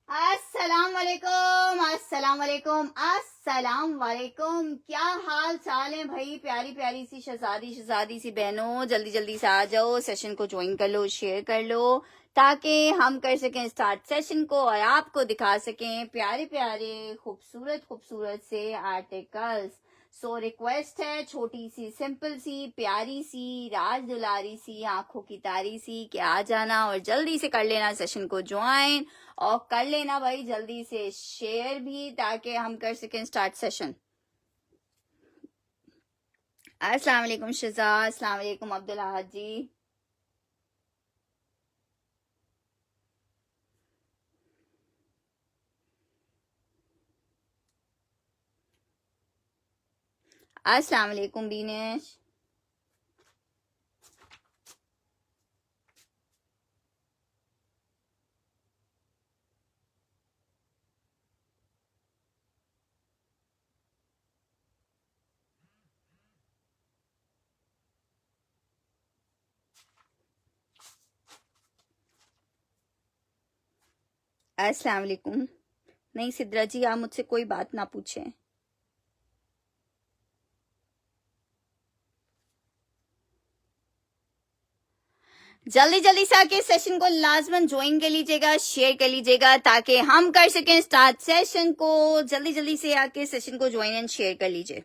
अस्सलाम वालेकुम, अस्सलाम वालेकुम, अस्सलाम वालेकुम। क्या हाल चाल है भाई? प्यारी प्यारी सी शहजादी सी बहनों, जल्दी जल्दी से आ जाओ, सेशन को ज्वाइन कर लो, शेयर कर लो, ताकि हम कर सकें स्टार्ट सेशन को और आपको दिखा सकें प्यारे प्यारे खूबसूरत खूबसूरत से आर्टिकल्स। सो रिक्वेस्ट है छोटी सी, सिंपल सी, प्यारी सी, राज दुलारी सी, आंखों की तारी सी, कि आ जाना और जल्दी से कर लेना सेशन को ज्वाइन और कर लेना भाई जल्दी से शेयर भी, ताकि हम कर सकें स्टार्ट सेशन। अस्सलाम वालेकुम शिजा, अस्सलाम वालेकुम अब्दुल अहद जी। अस्सलाम वालेकुम बीनेश। अस्सलाम वालेकुम। नहीं सिद्रा जी, आप मुझसे कोई बात ना पूछें। जल्दी जल्दी से आके सेशन को लाजमन ज्वाइन कर लीजिएगा, शेयर कर लीजिएगा, ताकि हम कर सकें स्टार्ट सेशन को। जल्दी जल्दी से आके सेशन को ज्वाइन एंड शेयर कर लीजिए।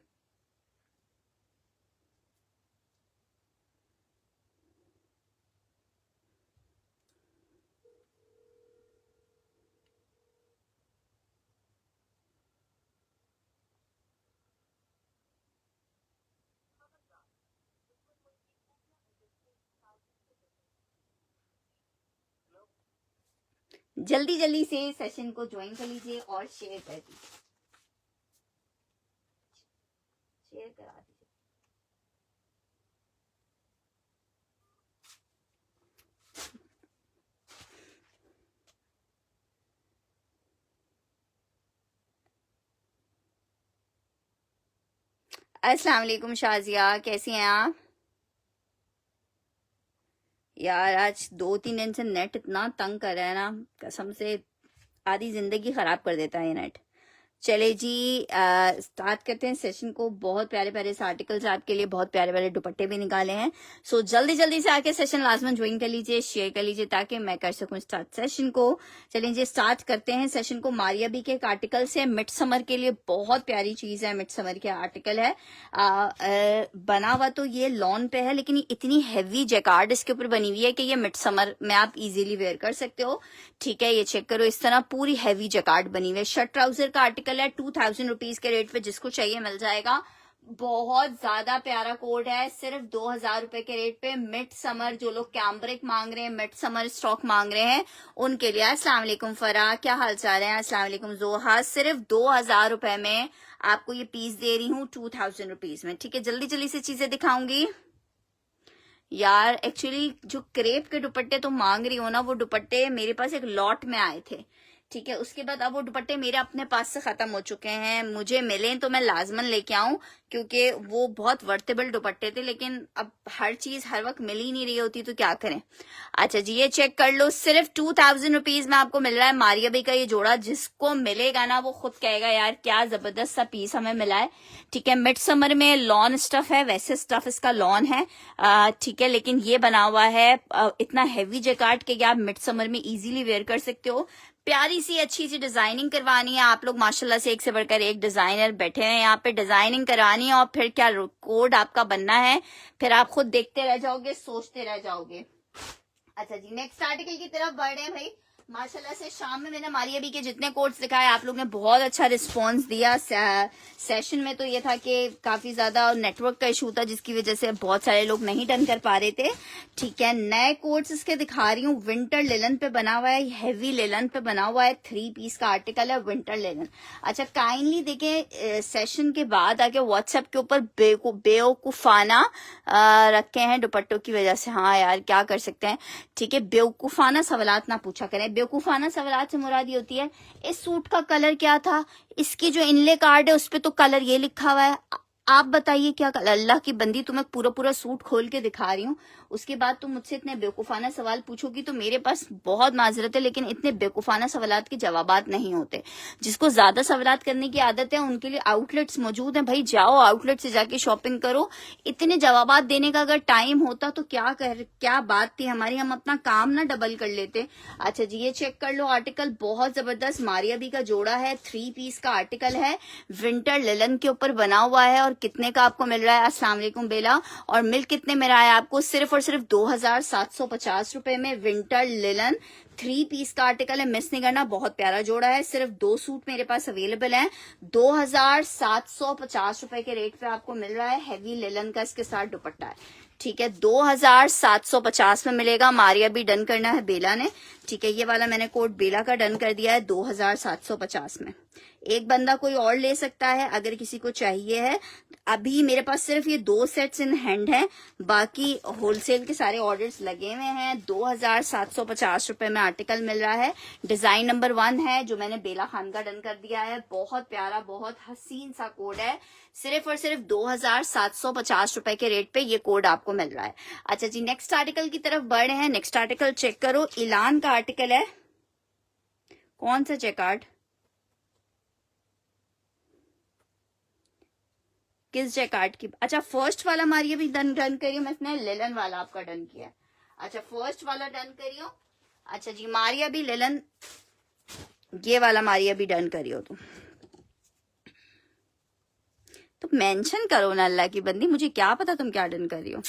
जल्दी जल्दी से सेशन को ज्वाइन कर लीजिए और शेयर कर दीजिए, शेयर करा दीजिए। अस्सलाम वालेकुम शाजिया, कैसी हैं आप? यार आज 2-3 दिन से नेट इतना तंग कर रहा है ना, कसम से आधी जिंदगी खराब कर देता है ये नेट। चले जी, स्टार्ट करते हैं सेशन को। बहुत प्यारे प्यारे से आर्टिकल्स आपके लिए, बहुत प्यारे प्यारे दुपट्टे भी निकाले हैं। सो जल्दी जल्दी से आके सेशन लाजमन ज्वाइन कर लीजिए, शेयर कर लीजिए, ताकि मैं कर सकूं स्टार्ट सेशन को। चलिए जी स्टार्ट करते हैं सेशन को। मारिया बी के एक आर्टिकल से, मिड समर के लिए बहुत प्यारी चीज है, मिड समर के आर्टिकल है। बना हुआ तो ये लॉन पे है, लेकिन इतनी हैवी जैकार्ड इसके ऊपर बनी हुई है कि ये मिड समर में आप इजीली वेयर कर सकते हो। ठीक है, ये चेक करो, इस तरह पूरी हैवी जैकार्ड बनी हुई है। शर्ट ट्राउजर का आर्टिकल है, 2000 रुपीज के रेट पे, जिसको चाहिए मिल जाएगा। बहुत ज्यादा प्यारा कोड है, सिर्फ 2000 रुपए के रेट पे। मिड समर, जो लोग कैम्ब्रिक मांग रहे हैं, मिड समर स्टॉक मांग रहे हैं, उनके लिए। अस्सलाम वालेकुम फरा, क्या हाल चाल है? अस्सलाम वालेकुम जोहा। सिर्फ 2000 रुपए में आपको ये पीस दे रही हूँ, 2000 रुपीज में। ठीक है, जल्दी जल्दी से चीजें दिखाऊंगी। यार एक्चुअली जो क्रेप के दुपट्टे तुम मांग रही हो ना, वो दुपट्टे मेरे पास एक लॉट में आए थे। ठीक है, उसके बाद अब वो दुपट्टे मेरे अपने पास से खत्म हो चुके हैं। मुझे मिले तो मैं लाजमन लेके आऊं, क्योंकि वो बहुत वर्तेबल दुपट्टे थे, लेकिन अब हर चीज हर वक्त मिल ही नहीं रही होती, तो क्या करें। अच्छा जी, ये चेक कर लो, सिर्फ 2000 रुपीज में आपको मिल रहा है मारिया बी का ये जोड़ा। जिसको मिलेगा ना, वो खुद कहेगा यार क्या जबरदस्त सा पीस हमें मिला है। ठीक है, मिड समर में लॉन स्टफ है, वैसे स्टफ इसका लॉन है। ठीक है, लेकिन ये बना हुआ है इतना हैवी जैकार्ड कि आप मिड समर में इजीली वेयर कर सकते हो। प्यारी सी अच्छी सी डिजाइनिंग करवानी है आप लोग, माशाल्लाह से एक से बढ़कर एक डिजाइनर बैठे हैं यहाँ पे। डिजाइनिंग करानी है और फिर क्या कोड आपका बनना है, फिर आप खुद देखते रह जाओगे, सोचते रह जाओगे। अच्छा जी, नेक्स्ट आर्टिकल की तरफ बढ़ रहे हैं भाई। माशाल्लाह से शाम में मैंने मारिया बी के जितने कोड्स दिखाए, आप लोग ने बहुत अच्छा रिस्पांस दिया। सेशन में तो ये था कि काफी ज्यादा नेटवर्क का इशू था, जिसकी वजह से बहुत सारे लोग नहीं डन कर पा रहे थे। ठीक है, नए कोड्स इसके दिखा रही हूँ। विंटर लेलन पे बना हुआ है, हैवी लेलन पे बना हुआ है, 3 पीस का आर्टिकल है, विंटर लेलन। अच्छा, काइंडली देखें, सेशन के बाद आके व्हाट्सएप के ऊपर बेवकूफाना रखे हैं दुपट्टों की वजह से। हाँ यार, क्या कर सकते हैं। ठीक है, बेवकूफाना सवालात ना पूछा करें। बेवकूफाना सवालात से मुराद ये होती है, इस सूट का कलर क्या था, इसकी जो इनले कार्ड है उस पे तो कलर ये लिखा हुआ है, आप बताइए क्या अल्लाह की बंदी, तुम्हें पूरा पूरा सूट खोल के दिखा रही हूँ, उसके बाद तुम मुझसे इतने बेवकूफाना सवाल पूछोगी तो मेरे पास बहुत माजरत है, लेकिन इतने बेवकूफाना सवालात के जवाबात नहीं होते। जिसको ज्यादा सवालात करने की आदत है उनके लिए आउटलेट्स मौजूद हैं, भाई जाओ आउटलेट से जाके शॉपिंग करो। इतने जवाबात देने का अगर टाइम होता तो क्या बात थी हमारी, हम अपना काम ना डबल कर लेते। अच्छा जी, ये चेक कर लो आर्टिकल, बहुत जबरदस्त मारिया बी का जोड़ा है, 3 पीस का आर्टिकल है, विंटर लिलन के ऊपर बना हुआ है। और कितने का आपको मिल रहा है? अस्सलाम वालेकुम बेला। और मिल कितने में रहा है आपको? सिर्फ और सिर्फ 2750 रुपए में विंटर लिलन 3 पीस का आर्टिकल है, मिस नहीं करना, बहुत प्यारा जोड़ा है। सिर्फ 2 सूट मेरे पास अवेलेबल हैं, 2750 रुपए के रेट पे आपको मिल रहा है। हैवी लिलन का इसके साथ दुपट्टा है, ठीक है, 2750 में मिलेगा। मारिया भी डन करना है बेला ने, ठीक है, ये वाला मैंने कोड बेला का डन कर दिया है 2750 में। एक बंदा कोई और ले सकता है अगर किसी को चाहिए है। अभी मेरे पास सिर्फ ये 2 सेट्स इन हैंड है, बाकी होलसेल के सारे ऑर्डर्स लगे हुए हैं। 2750 रुपए में आर्टिकल मिल रहा है। डिजाइन नंबर 1 है जो मैंने बेला खान का डन कर दिया है, बहुत प्यारा बहुत हसीन सा कोड है। सिर्फ और सिर्फ 2750 रुपए के रेट पे ये कोड आपको मिल रहा है। अच्छा जी, नेक्स्ट आर्टिकल की तरफ बढ़ रहे हैं। नेक्स्ट आर्टिकल चेक करो, इलान का आर्टिकल है। कौन सा चेकार्ड, किस जैकार्ड की? अच्छा, फर्स्ट वाला मारिए भी डन करियो, मैंने लेलन वाला आपका डन किया। अच्छा, फर्स्ट वाला डन करियो। अच्छा जी, मारिया भी लेलन, ये वाला मारिया भी डन करियो। तो मेंशन करो ना अल्लाह की बंदी, मुझे क्या पता तुम क्या डन कर रही हो।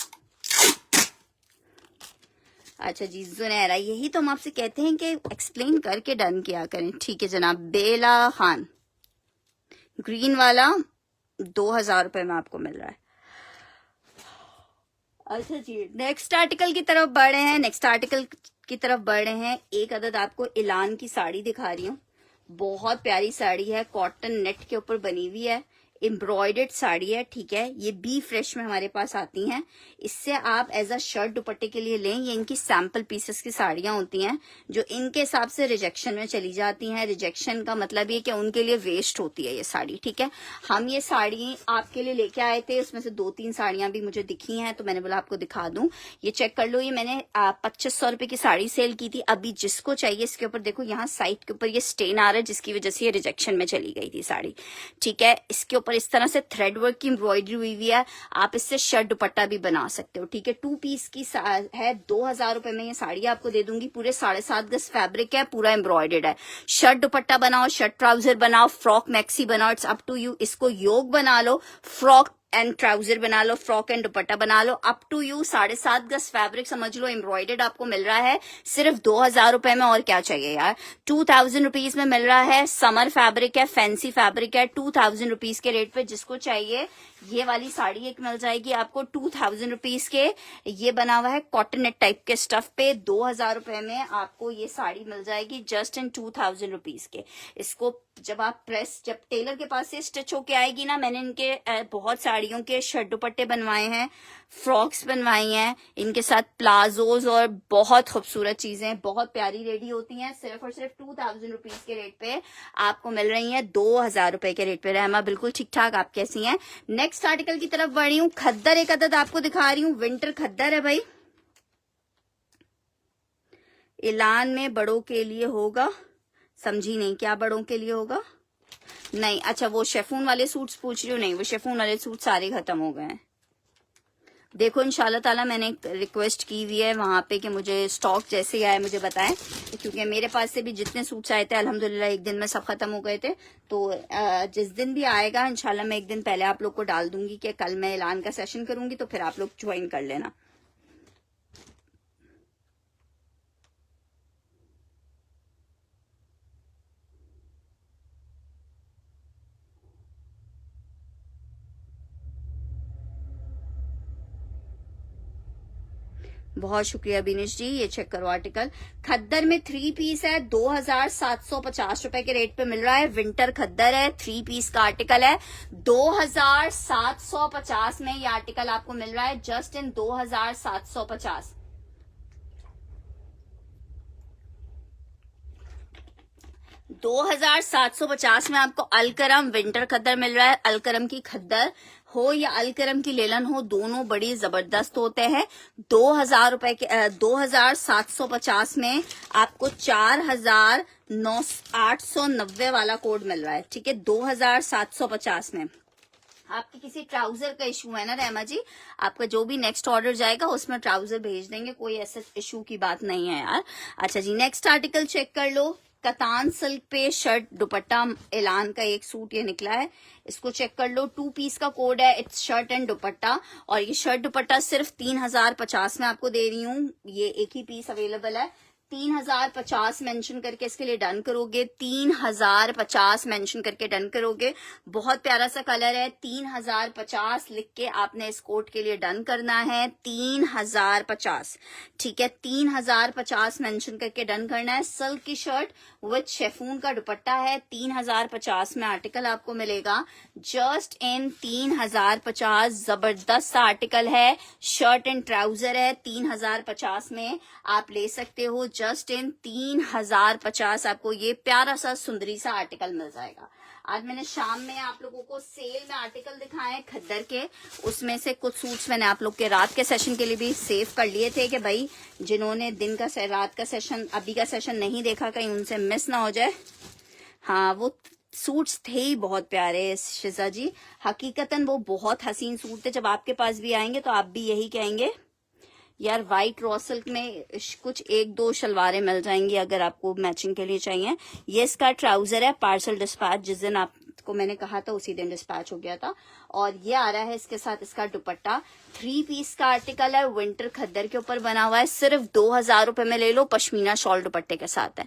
अच्छा जी, जुनैरा, यही तो हम आपसे कहते हैं कि एक्सप्लेन करके डन किया करें। ठीक है जनाब, बेला खान ग्रीन वाला 2000 रुपए में आपको मिल रहा है। अच्छा जी, नेक्स्ट आर्टिकल की तरफ बढ़ रहे हैं। नेक्स्ट आर्टिकल की तरफ बढ़ रहे हैं। एक अदद आपको इलान की साड़ी दिखा रही हूँ, बहुत प्यारी साड़ी है, कॉटन नेट के ऊपर बनी हुई है, एम्ब्रॉयडर्ड साड़ी है, ठीक है, ये बी फ्रेश में हमारे पास आती हैं। इससे आप एज अ शर्ट दुपट्टे के लिए लें। ये इनकी सैंपल पीसेस की साड़ियां होती हैं जो इनके हिसाब से रिजेक्शन में चली जाती हैं। रिजेक्शन का मतलब ये कि उनके लिए वेस्ट होती है ये साड़ी, ठीक है। हम ये साड़ी आपके लिए लेके आए थे, उसमें से 2-3 साड़ियां भी मुझे दिखी हैं तो मैंने बोला आपको दिखा दूं। ये चेक कर लो, ये मैंने 2500 रुपए की साड़ी सेल की थी। अभी जिसको चाहिए इसके ऊपर देखो, यहाँ साइड के ऊपर ये स्टेन आ रहा है जिसकी वजह से ये रिजेक्शन में चली गई थी साड़ी, ठीक है। इसके ऊपर इस तरह से थ्रेड वर्क की एम्ब्रॉयडरी हुई हुई है, आप इससे शर्ट दुपट्टा भी बना सकते हो, ठीक है। 2 पीस की है, 2000 रुपए में ये साड़ी आपको दे दूंगी। पूरे 7.5 गज फैब्रिक है, पूरा एम्ब्रॉयडर्ड है। शर्ट दुपट्टा बनाओ, शर्ट ट्राउजर बनाओ, फ्रॉक मैक्सी बनाओ, इट्स अप टू यू। इसको योग बना लो, फ्रॉक एंड ट्राउजर बना लो, फ्रॉक एंड दुपट्टा बना लो, अप टू यू। 7.5 गज फैब्रिक समझ लो, एम्ब्रॉयडर्ड आपको मिल रहा है सिर्फ 2000 रुपए में। और क्या चाहिए यार, 2000 रुपीज में मिल रहा है। समर फैब्रिक है, फैंसी फैब्रिक है, 2000 रुपीज के रेट पे। जिसको चाहिए ये वाली साड़ी एक मिल जाएगी आपको 2000 रुपीज के। ये बना हुआ है कॉटन नेट टाइप के स्टफ पे, 2000 रुपए में आपको ये साड़ी मिल जाएगी जस्ट इन 2000 रुपीज के। इसको जब आप प्रेस, जब टेलर के पास से स्टिच होके आएगी ना, मैंने इनके बहुत साड़ियों के शर्ट दुपट्टे बनवाए हैं, फ्रॉक्स बनवाई हैं, इनके साथ प्लाजोज और बहुत खूबसूरत चीजें बहुत प्यारी रेडी होती हैं। सिर्फ और सिर्फ 2000 रुपीज के रेट पे आपको मिल रही हैं, 2000 रुपए के रेट पे। रहमा बिल्कुल ठीक ठाक, आप कैसी हैं? नेक्स्ट आर्टिकल की तरफ बढ़ रही हूँ। खद्दर एक अदद आपको दिखा रही हूँ, विंटर खद्दर है भाई, इलान में बड़ों के लिए होगा। समझी नहीं, क्या बड़ों के लिए होगा? नहीं, अच्छा वो शेफून वाले सूट्स पूछ रही हो? नहीं, वो शेफून वाले सूट सारे खत्म हो गए हैं। देखो इंशाल्लाह ताला मैंने रिक्वेस्ट की हुई है वहां पे कि मुझे स्टॉक जैसे ही आए मुझे बताएं, क्योंकि मेरे पास से भी जितने सूट्स आए थे अल्हम्दुलिल्लाह एक दिन में सब खत्म हो गए थे। तो जिस दिन भी आएगा इंशाल्लाह मैं एक दिन पहले आप लोग को डाल दूंगी कि कल मैं ऐलान का सेशन करूंगी, तो फिर आप लोग ज्वाइन कर लेना। बहुत शुक्रिया बिनिश जी, ये चेक करो आर्टिकल। खद्दर में 3 पीस है, 2750 रुपए के रेट पे मिल रहा है। विंटर खद्दर है, 3 पीस का आर्टिकल है, 2750 में ये आर्टिकल आपको मिल रहा है जस्ट इन 2750। 2750 में आपको अलकरम विंटर खद्दर मिल रहा है। अलकरम की खद्दर हो या अलकरम की लेलन हो, दोनों बड़ी जबरदस्त होते हैं। 2000 रुपए के 2750 में आपको 4890 वाला कोड मिल रहा है, ठीक है, 2750 में। आपके किसी ट्राउजर का इशू है ना रहमा जी, आपका जो भी नेक्स्ट ऑर्डर जाएगा उसमें ट्राउजर भेज देंगे, कोई ऐसा इशू की बात नहीं है यार। अच्छा जी, नेक्स्ट आर्टिकल चेक कर लो। कतान सिल्क पे शर्ट दुपट्टा एलान का एक सूट ये निकला है, इसको चेक कर लो। 2 पीस का कोड है, इट्स शर्ट एंड दुपट्टा, और ये शर्ट दुपट्टा सिर्फ 3050 में आपको दे रही हूँ। ये एक ही पीस अवेलेबल है। 3050 मेंशन करके इसके लिए डन करोगे, 3050 मेंशन करके डन करोगे। बहुत प्यारा सा कलर है, 3050 लिख के आपने इस कोट के लिए डन करना है। 3050, ठीक है, 3050 मेंशन करके डन करना है। सिल्क की शर्ट विद शेफून का दुपट्टा है, 3050 में आर्टिकल आपको मिलेगा, जस्ट इन 3050। जबरदस्त आर्टिकल है, शर्ट एंड ट्राउजर है, 3050 में आप ले सकते हो। जस्ट इन 3050 आपको ये प्यारा सा सुंदरी सा आर्टिकल मिल जाएगा। आज मैंने शाम में आप लोगों को सेल में आर्टिकल दिखाए खद्दर के, उसमें से कुछ सूट्स मैंने आप लोग के रात के सेशन के लिए भी सेव कर लिए थे कि भाई जिन्होंने दिन का रात का सेशन अभी का सेशन नहीं देखा कहीं उनसे मिस ना हो जाए। हाँ, वो सूट्स थे ही बहुत प्यारे शिजा जी, हकीकतन वो बहुत हसीन सूट थे। जब आपके पास भी आएंगे तो आप भी यही कहेंगे यार व्हाइट रॉ सिल्क में कुछ 1-2 शलवारें मिल जाएंगी अगर आपको मैचिंग के लिए चाहिए। ये इसका ट्राउजर है, पार्सल डिस्पैच, जिस दिन आपको मैंने कहा था उसी दिन डिस्पैच हो गया था। और ये आ रहा है इसके साथ इसका दुपट्टा। 3 पीस का आर्टिकल है, विंटर खद्दर के ऊपर बना हुआ है। सिर्फ 2000 रुपए में ले लो, पश्मीना शॉल दुपट्टे के साथ है।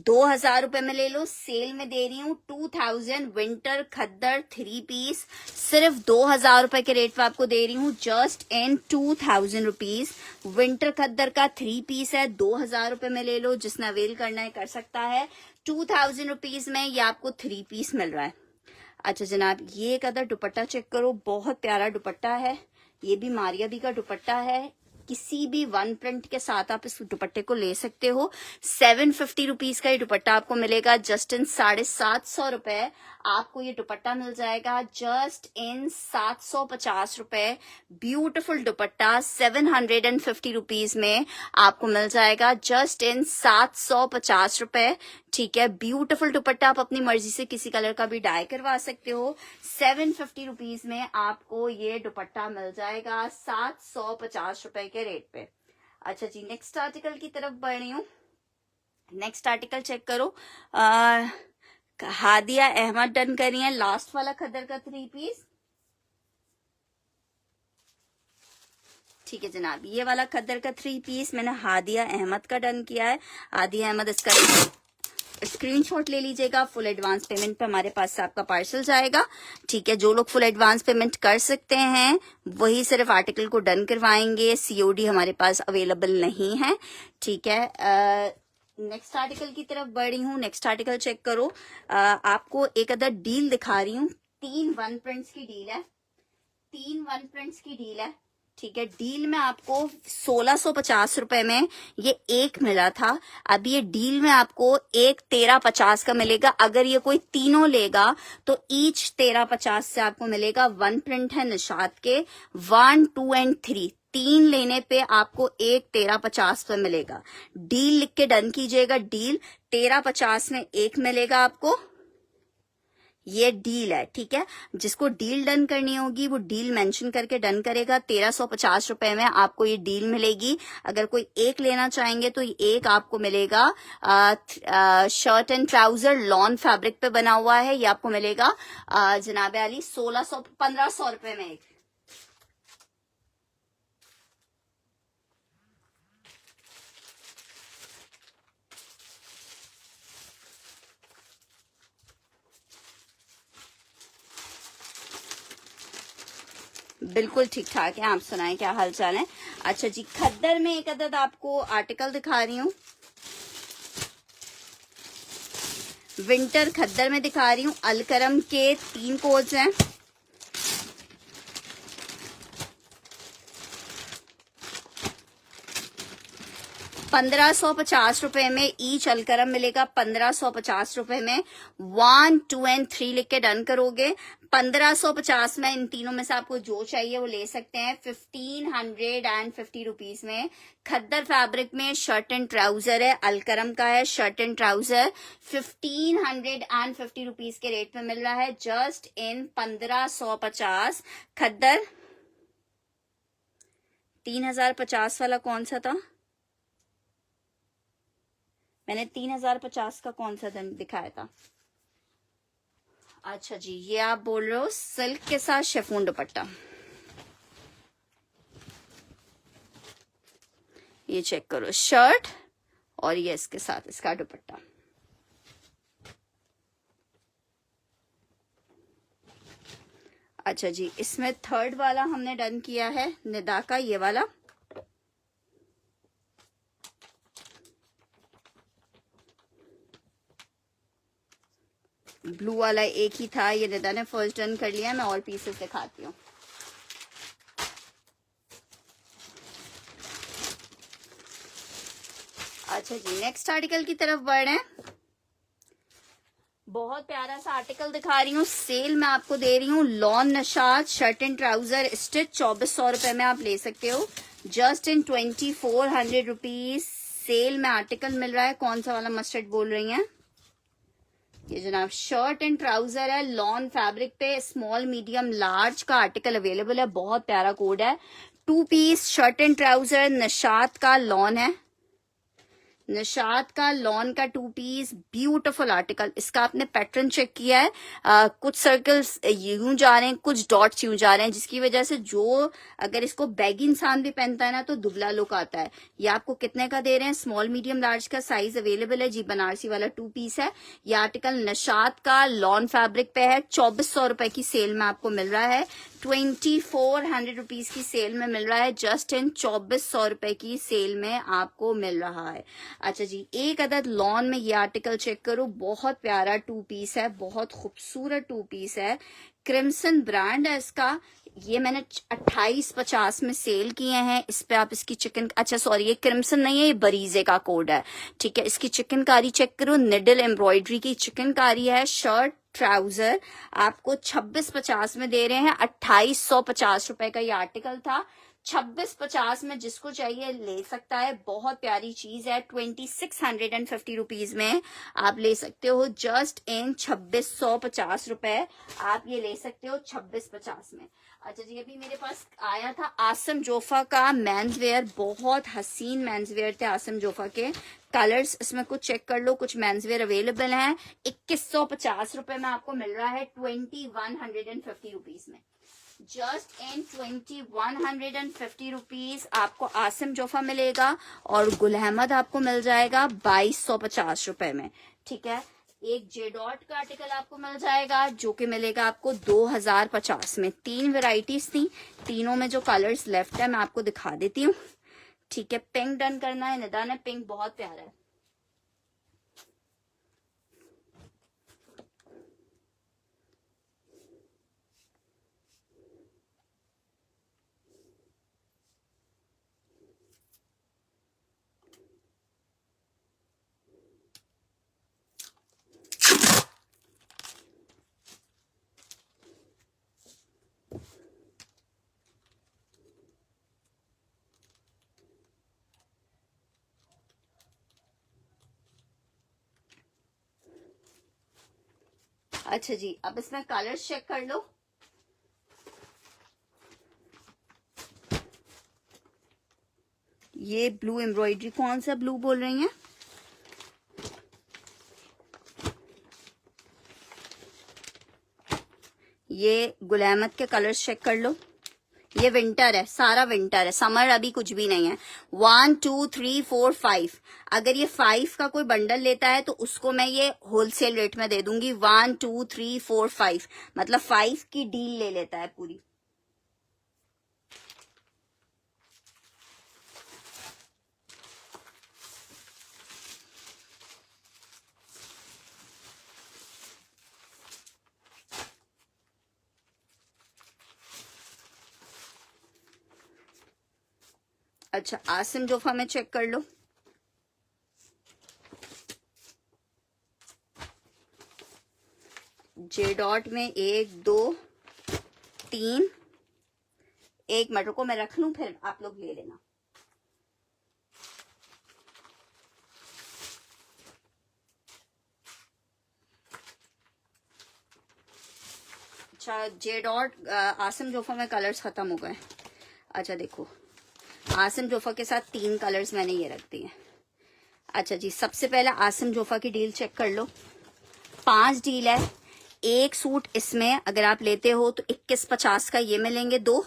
2000 रुपए में ले लो, सेल में दे रही हूँ 2000 विंटर खद्दर 3 पीस, सिर्फ 2000 रुपए के रेट पे आपको दे रही हूँ, जस्ट इन 2000 रुपीज। विंटर खद्दर का 3 पीस है, 2000 रुपए में ले लो, जिसने अवेल करना है कर सकता है। 2000 रुपीज में ये आपको 3 पीस मिल रहा है। अच्छा जनाब, ये एक अदर दुपट्टा चेक करो, बहुत प्यारा दुपट्टा है, ये भी मारिया बी का दुपट्टा है। किसी भी वन प्रिंट के साथ आप इस दुपट्टे को ले सकते हो। 750 रुपीज का ये दुपट्टा आपको मिलेगा, जस्ट इन 750 रुपए आपको ये दुपट्टा मिल जाएगा, जस्ट इन 750 रुपए। ब्यूटीफुल दुपट्टा 750 रुपीज में आपको मिल जाएगा, जस्ट इन 750 रुपए, ठीक है। ब्यूटीफुल दुपट्टा, आप अपनी मर्जी से किसी कलर का भी डाई करवा सकते हो। 750 रुपीज में आपको ये दुपट्टा मिल जाएगा 750 रुपए के रेट पे। अच्छा जी, नेक्स्ट आर्टिकल की तरफ बढ़ रही हूँ। नेक्स्ट आर्टिकल चेक करो, हादिया अहमद डन करी है, लास्ट वाला खद्दर का 3 पीस, ठीक है जनाब। ये वाला खद्दर का 3 पीस मैंने हादिया अहमद का डन किया है। हादिया अहमद, इसका स्क्रीनशॉट ले लीजिएगा। फुल एडवांस पेमेंट पे हमारे पास से आपका पार्सल जाएगा, ठीक है। जो लोग फुल एडवांस पेमेंट कर सकते हैं वही सिर्फ आर्टिकल को डन करवाएंगे, सीओडी हमारे पास अवेलेबल नहीं है, ठीक है। नेक्स्ट आर्टिकल की तरफ बढ़ रही हूँ। नेक्स्ट आर्टिकल चेक करो, आपको एक अदर डील दिखा रही हूँ। 3 वन प्रिंट्स की डील है, 3 वन प्रिंट्स की डील है, ठीक है। डील में आपको 1650 रुपए में ये एक मिला था, अब ये डील में आपको एक 1350 का मिलेगा। अगर ये कोई तीनों लेगा तो ईच 1350 से आपको मिलेगा। वन प्रिंट है निशात के, 1, 2 एंड 3, 3 लेने पे आपको एक 1350 पे मिलेगा। डील लिख के डन कीजिएगा, डील 1350 में एक मिलेगा आपको, ये डील है, ठीक है। जिसको डील डन करनी होगी वो डील मेंशन करके डन करेगा। 1350 रुपए में आपको ये डील मिलेगी। अगर कोई एक लेना चाहेंगे तो एक आपको मिलेगा shirt and trouser lawn fabric पे बना हुआ है, ये आपको मिलेगा जनाब अली 1500 रुपए में एक। बिल्कुल ठीक ठाक है, आप सुनाएं क्या हाल चाल है। अच्छा जी, खद्दर में एक अदद आपको आर्टिकल दिखा रही हूँ, विंटर खद्दर में दिखा रही हूँ। अलकरम के 3 कोड्स हैं, ₹1550 में ईच अलकरम मिलेगा। 1550 रुपए में 1, 2 एंड 3 लिख के डन करोगे। 1550 में इन तीनों में से आपको जो चाहिए वो ले सकते हैं 1550 रुपीज में। खद्दर फैब्रिक में शर्ट एंड ट्राउजर है, अलकरम का है शर्ट एंड ट्राउजर, 1550 रुपीज के रेट में मिल रहा है जस्ट इन 1550। खद्दर 3050 वाला कौन सा था? मैंने 3050 का कौन सा दिखाया था? अच्छा जी, ये आप बोल रहे हो सिल्क के साथ शिफॉन दुपट्टा। ये चेक करो, शर्ट और ये इसके साथ इसका दुपट्टा। अच्छा जी, इसमें थर्ड वाला हमने डन किया है निदा का, ये वाला। ब्लू वाला एक ही था, ये निदा ने फर्स्ट डन कर लिया। मैं और पीसेस दिखाती हूँ। अच्छा जी, नेक्स्ट आर्टिकल की तरफ बढ़ रहे हैं। बहुत प्यारा सा आर्टिकल दिखा रही हूँ, सेल में आपको दे रही हूँ। Lawn Nishat shirt and trouser stitch 2400 रुपए में आप ले सकते हो जस्ट इन 2400 रुपीज। सेल में आर्टिकल मिल रहा है। कौन सा वाला मस्टर्ड बोल रही हैं? ये जनाब शर्ट एंड ट्राउजर है, लॉन फैब्रिक पे, स्मॉल मीडियम लार्ज का आर्टिकल अवेलेबल है। बहुत प्यारा कोड है। 2 पीस शर्ट एंड ट्राउजर, नशाद का लॉन है, निशात का लॉन का 2 पीस, ब्यूटीफुल आर्टिकल। इसका आपने पैटर्न चेक किया है, कुछ सर्कल्स यूं जा रहे हैं, कुछ डॉट्स यूं जा रहे हैं, जिसकी वजह से जो अगर इसको बैगी इंसान भी पहनता है ना तो दुबला लुक आता है। ये आपको कितने का दे रहे हैं? स्मॉल मीडियम लार्ज का साइज अवेलेबल है जी। बनारसी वाला 2 पीस है। ये आर्टिकल निशात का लॉन फैब्रिक पे है। 2400 रुपए की सेल में आपको मिल रहा है। 2400 रुपीज की सेल में मिल रहा है जस्ट इन 2400 रुपए की सेल में आपको मिल रहा है। अच्छा जी, एक अदद लॉन में ये आर्टिकल चेक करो, बहुत प्यारा 2 पीस है, बहुत खूबसूरत 2 पीस है। क्रिम्सन ब्रांड है इसका। ये मैंने 2850 में सेल किए हैं। इस पे आप इसकी चिकन, अच्छा सॉरी ये क्रिम्सन नहीं है, ये बरीजे का कोड है, ठीक है। इसकी चिकनकारी चेक करो, निडल एम्ब्रॉयडरी की चिकनकारी है। शर्ट ट्राउजर आपको 2650 में दे रहे हैं। 2850 रुपए का ये आर्टिकल था। 2650 में जिसको चाहिए ले सकता है। बहुत प्यारी चीज है। 2650 रुपीज में आप ले सकते हो जस्ट इन 2650 रुपए आप ये ले सकते हो 2650 में। अच्छा जी, अभी मेरे पास आया था आसम जोफा का मेंस वेयर, बहुत हसीन मेंस वेयर थे आसम जोफा के। कलर्स इसमें कुछ चेक कर लो, कुछ मेंस वेयर अवेलेबल हैं। 2150 रुपए में आपको मिल रहा है 2150 रुपीज में। जस्ट इन 2150 रुपीज आपको आसिम जोफा मिलेगा और गुल अहमद आपको मिल जाएगा 2250 रुपए में, ठीक है। एक जेडॉट का आर्टिकल आपको मिल जाएगा जो कि मिलेगा आपको 2050 में। 3 वेराइटीज थी, तीनों में जो कलर्स लेफ्ट है मैं आपको दिखा देती हूँ, ठीक है। पिंक डन करना है, निदा ने पिंक बहुत प्यारा है। अच्छा जी, अब इसमें कलर्स चेक कर लो। ये ब्लू एम्ब्रॉयडरी, कौन सा ब्लू बोल रही हैं? ये गुल अहमद के कलर्स चेक कर लो। ये विंटर है, सारा विंटर है, समर अभी कुछ भी नहीं है। 1 2 3 4 5, अगर ये 5 का कोई बंडल लेता है तो उसको मैं ये होलसेल रेट में दे दूंगी। 1 2 3 4 5 मतलब 5 की डील ले लेता है पूरी। अच्छा, आसिम जोफा में चेक कर लो। जे डॉट में 1 2 3, 1 मिनट रुको मैं रख लूं, फिर आप लोग ले लेना। अच्छा, जे डॉट आसिम जोफा में कलर्स खत्म हो गए। अच्छा देखो, आसिम जोफा के साथ 3 कलर्स मैंने ये रख दिए। अच्छा जी, सबसे पहले आसिम जोफा की डील चेक कर लो। 5 डील है। एक सूट इसमें अगर आप लेते हो तो 21.50 का ये मिलेंगे 2,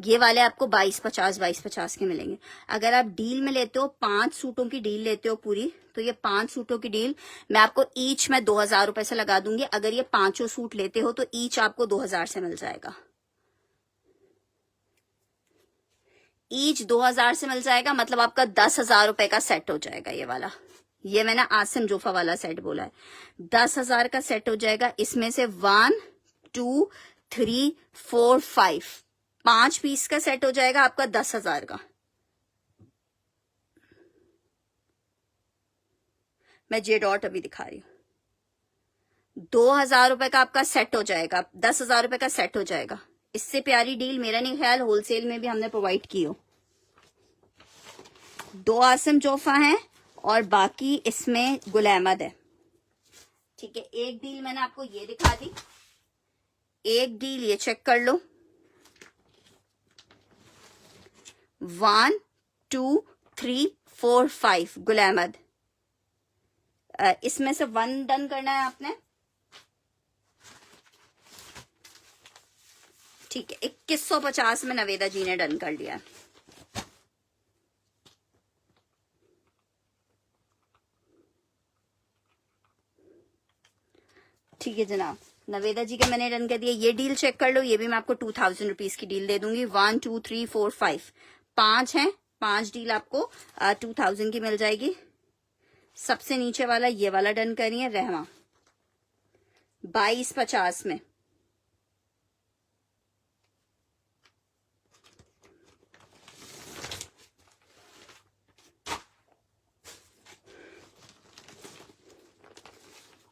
ये वाले आपको 22.50 के मिलेंगे। अगर आप डील में लेते हो, 5 सूटों की डील लेते हो पूरी, तो ये 5 सूटों की डील मैं आपको ईच में 2000 रुपए से लगा दूंगी। अगर ये 5 सूट लेते हो तो ईच आपको 2000 से मिल जाएगा। ईच 2000 से मिल जाएगा, मतलब आपका 10,000 रुपए का सेट हो जाएगा ये वाला। ये मैंने आसिम जोफा वाला सेट बोला है, 10,000 का सेट हो जाएगा। इसमें से 1 2 3 4 5 पीस का सेट हो जाएगा आपका 10,000 का। मैं जे डॉट अभी दिखा रही हूं। 2,000 रुपए का आपका सेट हो जाएगा, 10,000 रुपए का सेट हो जाएगा। इससे प्यारी डील मेरा नहीं ख्याल होलसेल में भी हमने प्रोवाइड की हो। 2 आसिम जोफा हैं और बाकी इसमें गुल अहमद है। ठीक है, एक डील मैंने आपको ये दिखा दी, एक डील ये चेक कर लो। 1 2 3 4 5 गुल अहमद। इसमें से 1 डन करना है आपने। ठीक है, 2150 में नवेदा जी ने डन कर लिया। ठीक है जनाब, नवेदा जी का मैंने डन कर दिया। ये डील चेक कर लो, ये भी मैं आपको 2000 रुपीज की डील दे दूंगी। 1 2 3 4 5 हैं, 5 डील आपको 2000 की मिल जाएगी। सबसे नीचे वाला ये वाला डन करिए, रहमा 2250 में।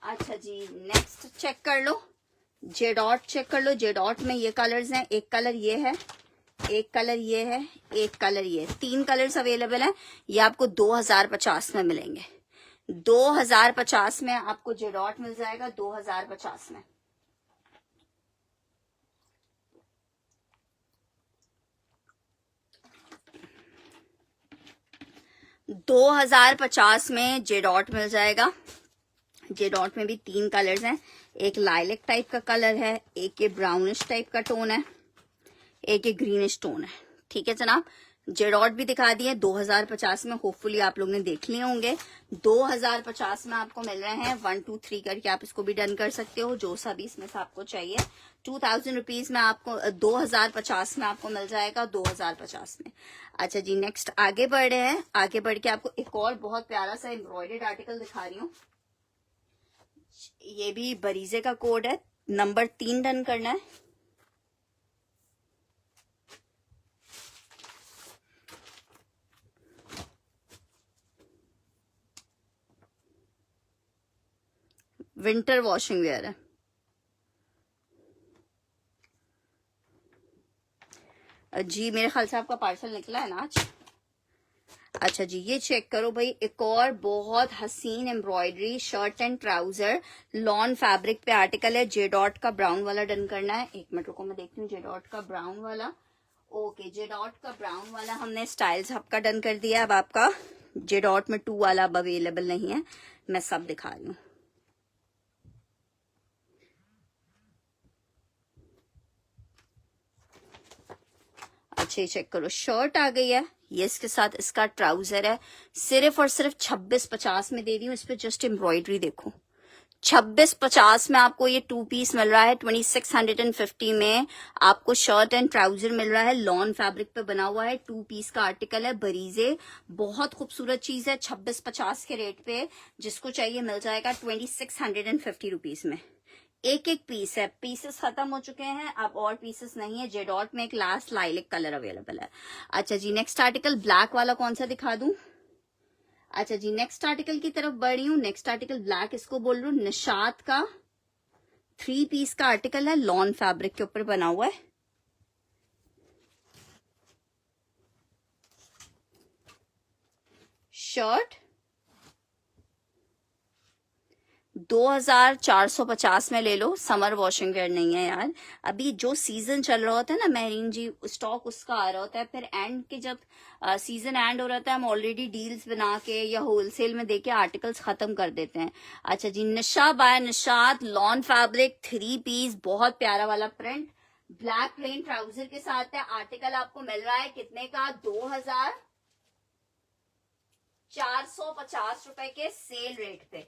अच्छा जी, नेक्स्ट चेक कर लो, जे डॉट चेक कर लो। जे डॉट में ये कलर्स हैं, एक कलर ये है, एक कलर ये है, एक कलर ये, 3 कलर्स अवेलेबल हैं। ये आपको 2050 में मिलेंगे। 2050 में आपको जे डॉट मिल जाएगा, 2050 में। $2050 में जे डॉट मिल जाएगा। जे डॉट में भी 3 कलर्स हैं, एक लाइलेक टाइप का कलर है, एक ये ब्राउनिश टाइप का टोन है, एक ये ग्रीनिश टोन है। ठीक है जनाब, जे डॉट भी दिखा दिए 2050 में। होपफुली आप लोग ने देख लिए होंगे। 2050 में आपको मिल रहे हैं। 1 2 3 करके आप इसको भी डन कर सकते हो, जो सा भी इसमें से आपको चाहिए। 2000 रुपीज में आपको 2050 में आपको मिल जाएगा, 2050 में। अच्छा जी, नेक्स्ट आगे बढ़ रहे हैं। आगे बढ़ के आपको एक और बहुत प्यारा सा एम्ब्रॉयडर्ड आर्टिकल दिखा रही हूँ। ये भी बरीजे का कोड है, नंबर 3 डन करना है। विंटर वॉशिंग वेयर है। जी मेरे ख्याल से आपका पार्सल निकला है ना आज। अच्छा जी, ये चेक करो भाई, एक और बहुत हसीन embroidery shirt and trouser lawn fabric पे आर्टिकल है। जे डॉट का ब्राउन वाला डन करना है। एक मिनट रुको, मैं देखती हूँ जे डॉट का ब्राउन वाला। ओके, जे डॉट का ब्राउन वाला हमने स्टाइल्स आपका डन कर दिया। अब आपका जे डॉट में 2 वाला अब अवेलेबल नहीं है, मैं सब दिखा रही हूँ। अच्छा, चेक करो, शर्ट आ गई है, ये इसके साथ इसका ट्राउजर है। सिर्फ और सिर्फ 2650 में दे रही हूँ। इस पे जस्ट एम्ब्रॉयडरी देखो, 2650 में आपको ये 2 पीस मिल रहा है। 2650 में आपको शर्ट एंड ट्राउजर मिल रहा है। लॉन फैब्रिक पे बना हुआ है, 2 पीस का आर्टिकल है। बरीजे बहुत खूबसूरत चीज है। 2650 के रेट पे जिसको चाहिए मिल जाएगा 2650 रुपीज में। एक एक पीस है, पीसेस खत्म हो चुके हैं, अब और पीसेस नहीं है। जे डॉट में एक लास्ट लाइलिक कलर अवेलेबल है। अच्छा जी, नेक्स्ट आर्टिकल ब्लैक वाला कौन सा दिखा दूं। अच्छा जी, नेक्स्ट आर्टिकल की तरफ बढ़ रही हूँ। नेक्स्ट आर्टिकल ब्लैक, इसको बोल रही हूँ निशात का 3 पीस का आर्टिकल है, लॉन फैब्रिक के ऊपर बना हुआ है। शर्ट 2450 में ले लो, समर वॉशिंग वेयर नहीं है यार। अभी जो सीजन चल रहा होता है ना महरीन जी, स्टॉक उसका आ रहा होता है, फिर एंड के जब सीजन एंड हो रहा था हम ऑलरेडी डील्स बना के या होलसेल में देके आर्टिकल्स खत्म कर देते हैं। अच्छा जी, Nisha by Nishat lawn fabric 3 piece, बहुत प्यारा वाला प्रिंट, ब्लैक प्लेन ट्राउजर के साथ है। आर्टिकल आपको मिल रहा है कितने का? 2450 रुपए के सेल रेट पे,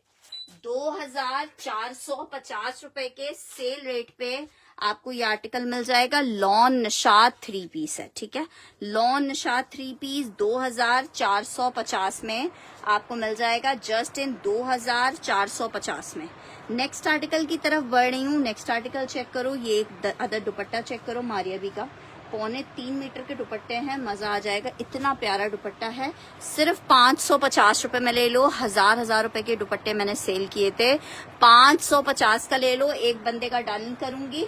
2450 रुपए के सेल रेट पे आपको ये आर्टिकल मिल जाएगा। लॉन निशात 3 पीस है, ठीक है। लॉन निशात 3 पीस 2450 में आपको मिल जाएगा, जस्ट इन 2450 में। नेक्स्ट आर्टिकल की तरफ बढ़ रही हूँ। नेक्स्ट आर्टिकल चेक करो, ये एक अदर दुपट्टा चेक करो, मारियाबी का 3.25 मीटर के दुपट्टे हैं, मजा आ जाएगा, इतना प्यारा दुपट्टा है। सिर्फ 550 रुपए में ले लो। हजार रुपए के दुपट्टे मैंने सेल किए थे, 550 का ले लो। एक बंदे का डन करूंगी,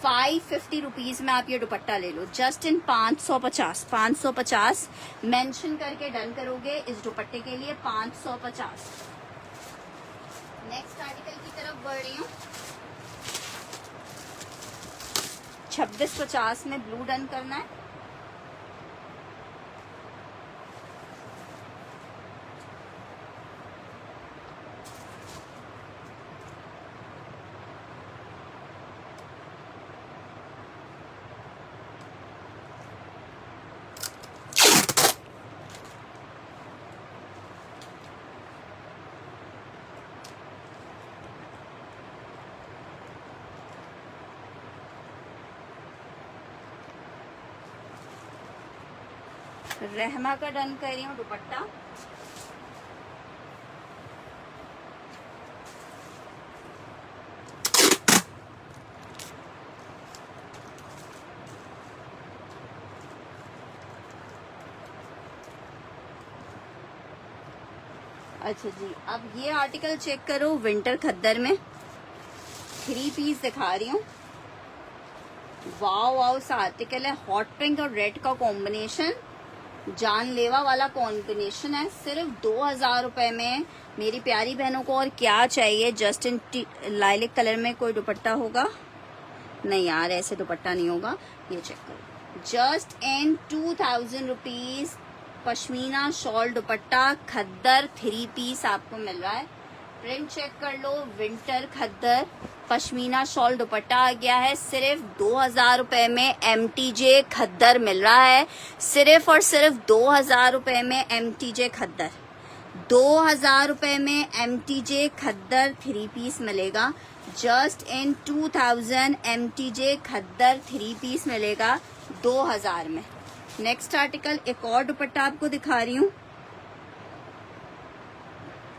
550 रुपीज में आप ये दुपट्टा ले लो, जस्ट इन 550 मेंशन करके डन करोगे इस दुपट्टे के लिए 550। नेक्स्ट आर्टिकल की तरफ बढ़ रही हूँ। 2650 में ब्लू डन करना है। रहमा का डन कर रही हूँ दुपट्टा, अच्छा जी। अब ये आर्टिकल चेक करो, विंटर खद्दर में 3 पीस दिखा रही हूँ। वाओ वाओ सा आर्टिकल है, हॉट पिंक और रेड का कॉम्बिनेशन, जानलेवा वाला कॉम्बिनेशन है। सिर्फ 2000 रुपए में मेरी प्यारी बहनों को और क्या चाहिए। जस्ट इन लाइलिक कलर में कोई दुपट्टा होगा? नहीं यार, ऐसे दुपट्टा नहीं होगा। ये चेक करो, just in 2000 rupees pashmina shawl dupatta khaddar 3 piece आपको मिल रहा है। प्रिंट चेक कर लो, विंटर खद्दर पश्मीना शॉल दुपट्टा आ गया है। सिर्फ 2000 रुपए में MTJ खद्दर मिल रहा है, सिर्फ और सिर्फ 2000 रुपए में MTJ खद्दर, 2000 रुपए में MTJ खद्दर 3 पीस मिलेगा। Just in 2000 MTJ khaddar 3 piece मिलेगा 2000 में। नेक्स्ट आर्टिकल, एक और दुपट्टा आपको दिखा रही हूँ।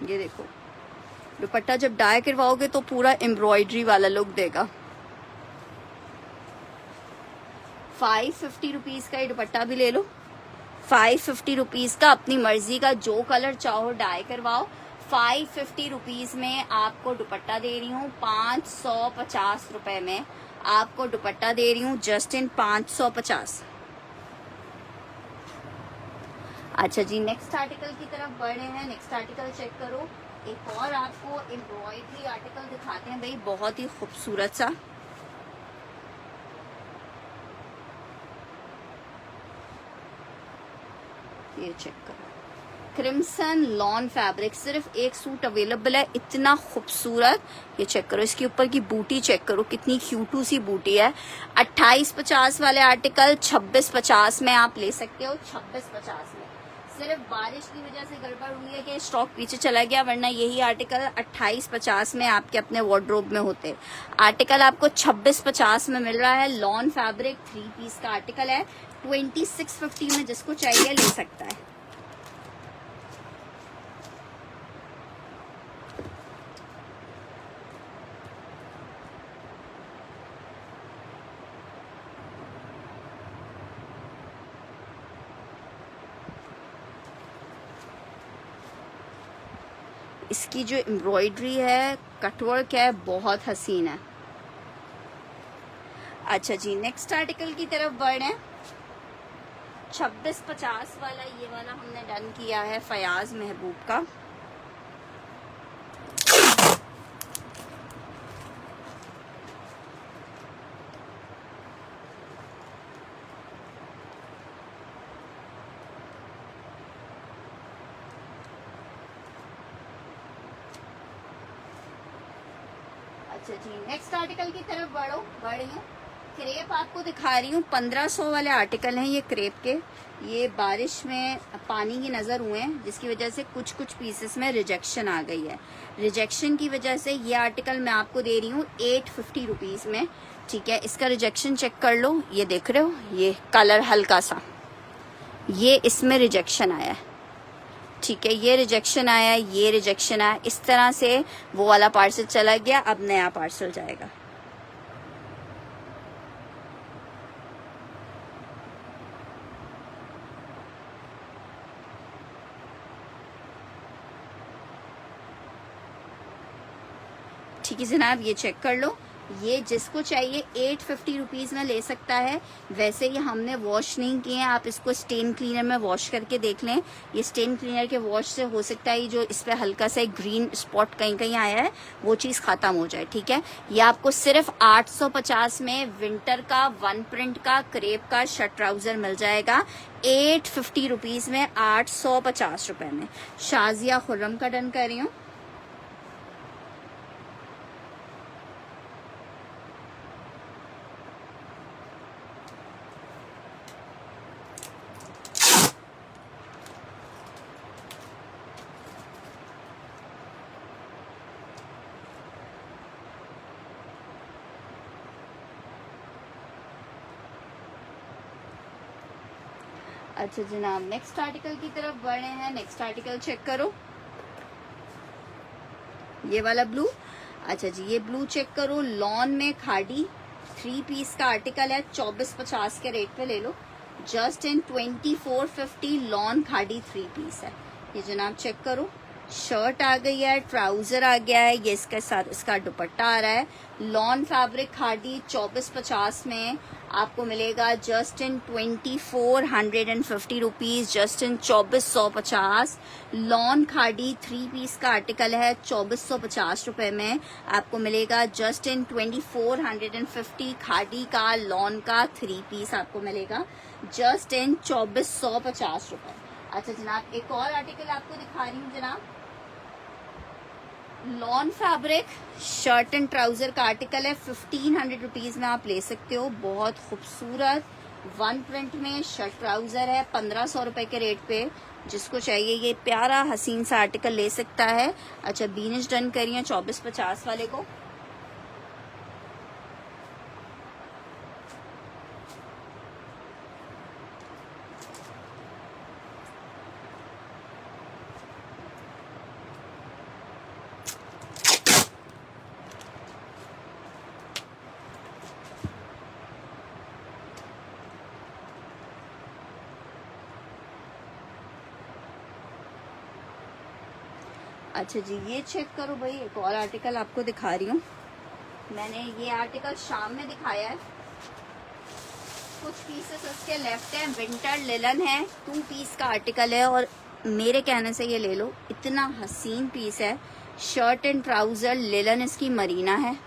ये देखो, दुपट्टा जब डाई करवाओगे तो पूरा एम्ब्रॉयडरी वाला लुक देगा। 550 रुपीज का ये दुपट्टा भी ले लो, 550 रुपीज का, अपनी मर्जी का जो कलर चाहो डाई करवाओ। 550 रुपीज में आपको दुपट्टा दे रही हूँ, 550 रुपए में आपको दुपट्टा दे रही हूँ, जस्ट इन 550। अच्छा जी, नेक्स्ट आर्टिकल की तरफ बढ़ रहे हैं। नेक्स्ट आर्टिकल चेक करो, एक और आपको एम्ब्रॉयडरी आर्टिकल दिखाते हैं भाई, बहुत ही खूबसूरत सा। ये चेक करो, क्रिम्सन लॉन फैब्रिक, सिर्फ एक सूट अवेलेबल है, इतना खूबसूरत। ये चेक करो, इसके ऊपर की बूटी चेक करो, कितनी क्यूटू सी बूटी है। 2850 वाले आर्टिकल 2650 में आप ले सकते हो, 2650 में। सिर्फ बारिश की वजह से गड़बड़ हुई है कि स्टॉक पीछे चला गया, वरना यही आर्टिकल 2850 में आपके अपने वार्डरोब में होते। आर्टिकल आपको 2650 में मिल रहा है। लॉन फैब्रिक 3 पीस का आर्टिकल है, 2650 में जिसको चाहिए ले सकता है। इसकी जो एम्ब्रॉयडरी है, कटवर्क है, बहुत हसीन है। अच्छा जी, नेक्स्ट आर्टिकल की तरफ बढ़े। 2650 वाला, ये वाला हमने डन किया है फयाज महबूब का। अच्छा जी, नेक्स्ट आर्टिकल की तरफ बढ़ी हूँ। क्रेप आपको दिखा रही हूँ, 1500 वाले आर्टिकल हैं ये क्रेप के। ये बारिश में पानी की नज़र हुए हैं, जिसकी वजह से कुछ कुछ पीसेस में रिजेक्शन आ गई है। रिजेक्शन की वजह से ये आर्टिकल मैं आपको दे रही हूँ 850 रुपीज़ में। ठीक है, इसका रिजेक्शन चेक कर लो, ये देख रहे हो, ये कलर हल्का सा, ये इसमें रिजेक्शन आया है। ठीक है, ये रिजेक्शन आया, ये रिजेक्शन आया, इस तरह से वो वाला पार्सल चला गया, अब नया पार्सल जाएगा। ठीक है जनाब, ये चेक कर लो। ये जिसको चाहिए 850 रुपीज़ में ले सकता है। वैसे ये हमने वॉश नहीं किए हैं, आप इसको स्टेन क्लीनर में वॉश करके देख लें। ये स्टेन क्लीनर के वॉश से हो सकता है जो इस पर हल्का सा ग्रीन स्पॉट कहीं कहीं आया है वो चीज़ ख़त्म हो जाए। ठीक है, ये आपको सिर्फ 850 में विंटर का 1 प्रिंट का क्रेप का शर्ट ट्राउज़र मिल जाएगा 850 रुपीज़ में, 850 रुपये में। शाजिया खुर्रम का डन कर रही हूँ। अच्छा जनाब, नेक्स्ट आर्टिकल की तरफ बढ़े हैं। नेक्स्ट आर्टिकल चेक करो, ये वाला ब्लू। अच्छा जी, ये ब्लू चेक करो, लॉन में खाड़ी 3 पीस का आर्टिकल है, 2450 के रेट पे ले लो। जस्ट इन 2450 लॉन खाड़ी 3 पीस है। ये जनाब चेक करो, शर्ट आ गई है, ट्राउजर आ गया है, ये इसके साथ इसका दुपट्टा आ रहा है। लॉन फैब्रिक खाड़ी 2450 में आपको मिलेगा just in 2450 rupees, just in 2450। Lawn खाड़ी 3 पीस का आर्टिकल है, 2450 रुपये में आपको मिलेगा जस्ट इन 2450। खाड़ी का लॉन का 3 पीस आपको मिलेगा जस्ट इन 2450 रुपये। अच्छा जनाब, एक और आर्टिकल आपको दिखा रही हूँ जनाब, lawn fabric shirt and trouser का आर्टिकल है, 1500 रुपीज़ में आप ले सकते हो। बहुत खूबसूरत 1 प्रिंट में शर्ट ट्राउजर है, 1500 रुपये के रेट पे। जिसको चाहिए ये प्यारा हसीन सा आर्टिकल ले सकता है। अच्छा, बीनिश डन करिए 2450 वाले को। अच्छा जी, ये चेक करो भाई, एक और आर्टिकल आपको दिखा रही हूँ। मैंने ये आर्टिकल शाम में दिखाया है, कुछ पीसेस उसके लेफ्ट हैं। विंटर लिलन है, 2 पीस का आर्टिकल है और मेरे कहने से ये ले लो, इतना हसीन पीस है। शर्ट एंड ट्राउजर लिलन इसकी मरीना है,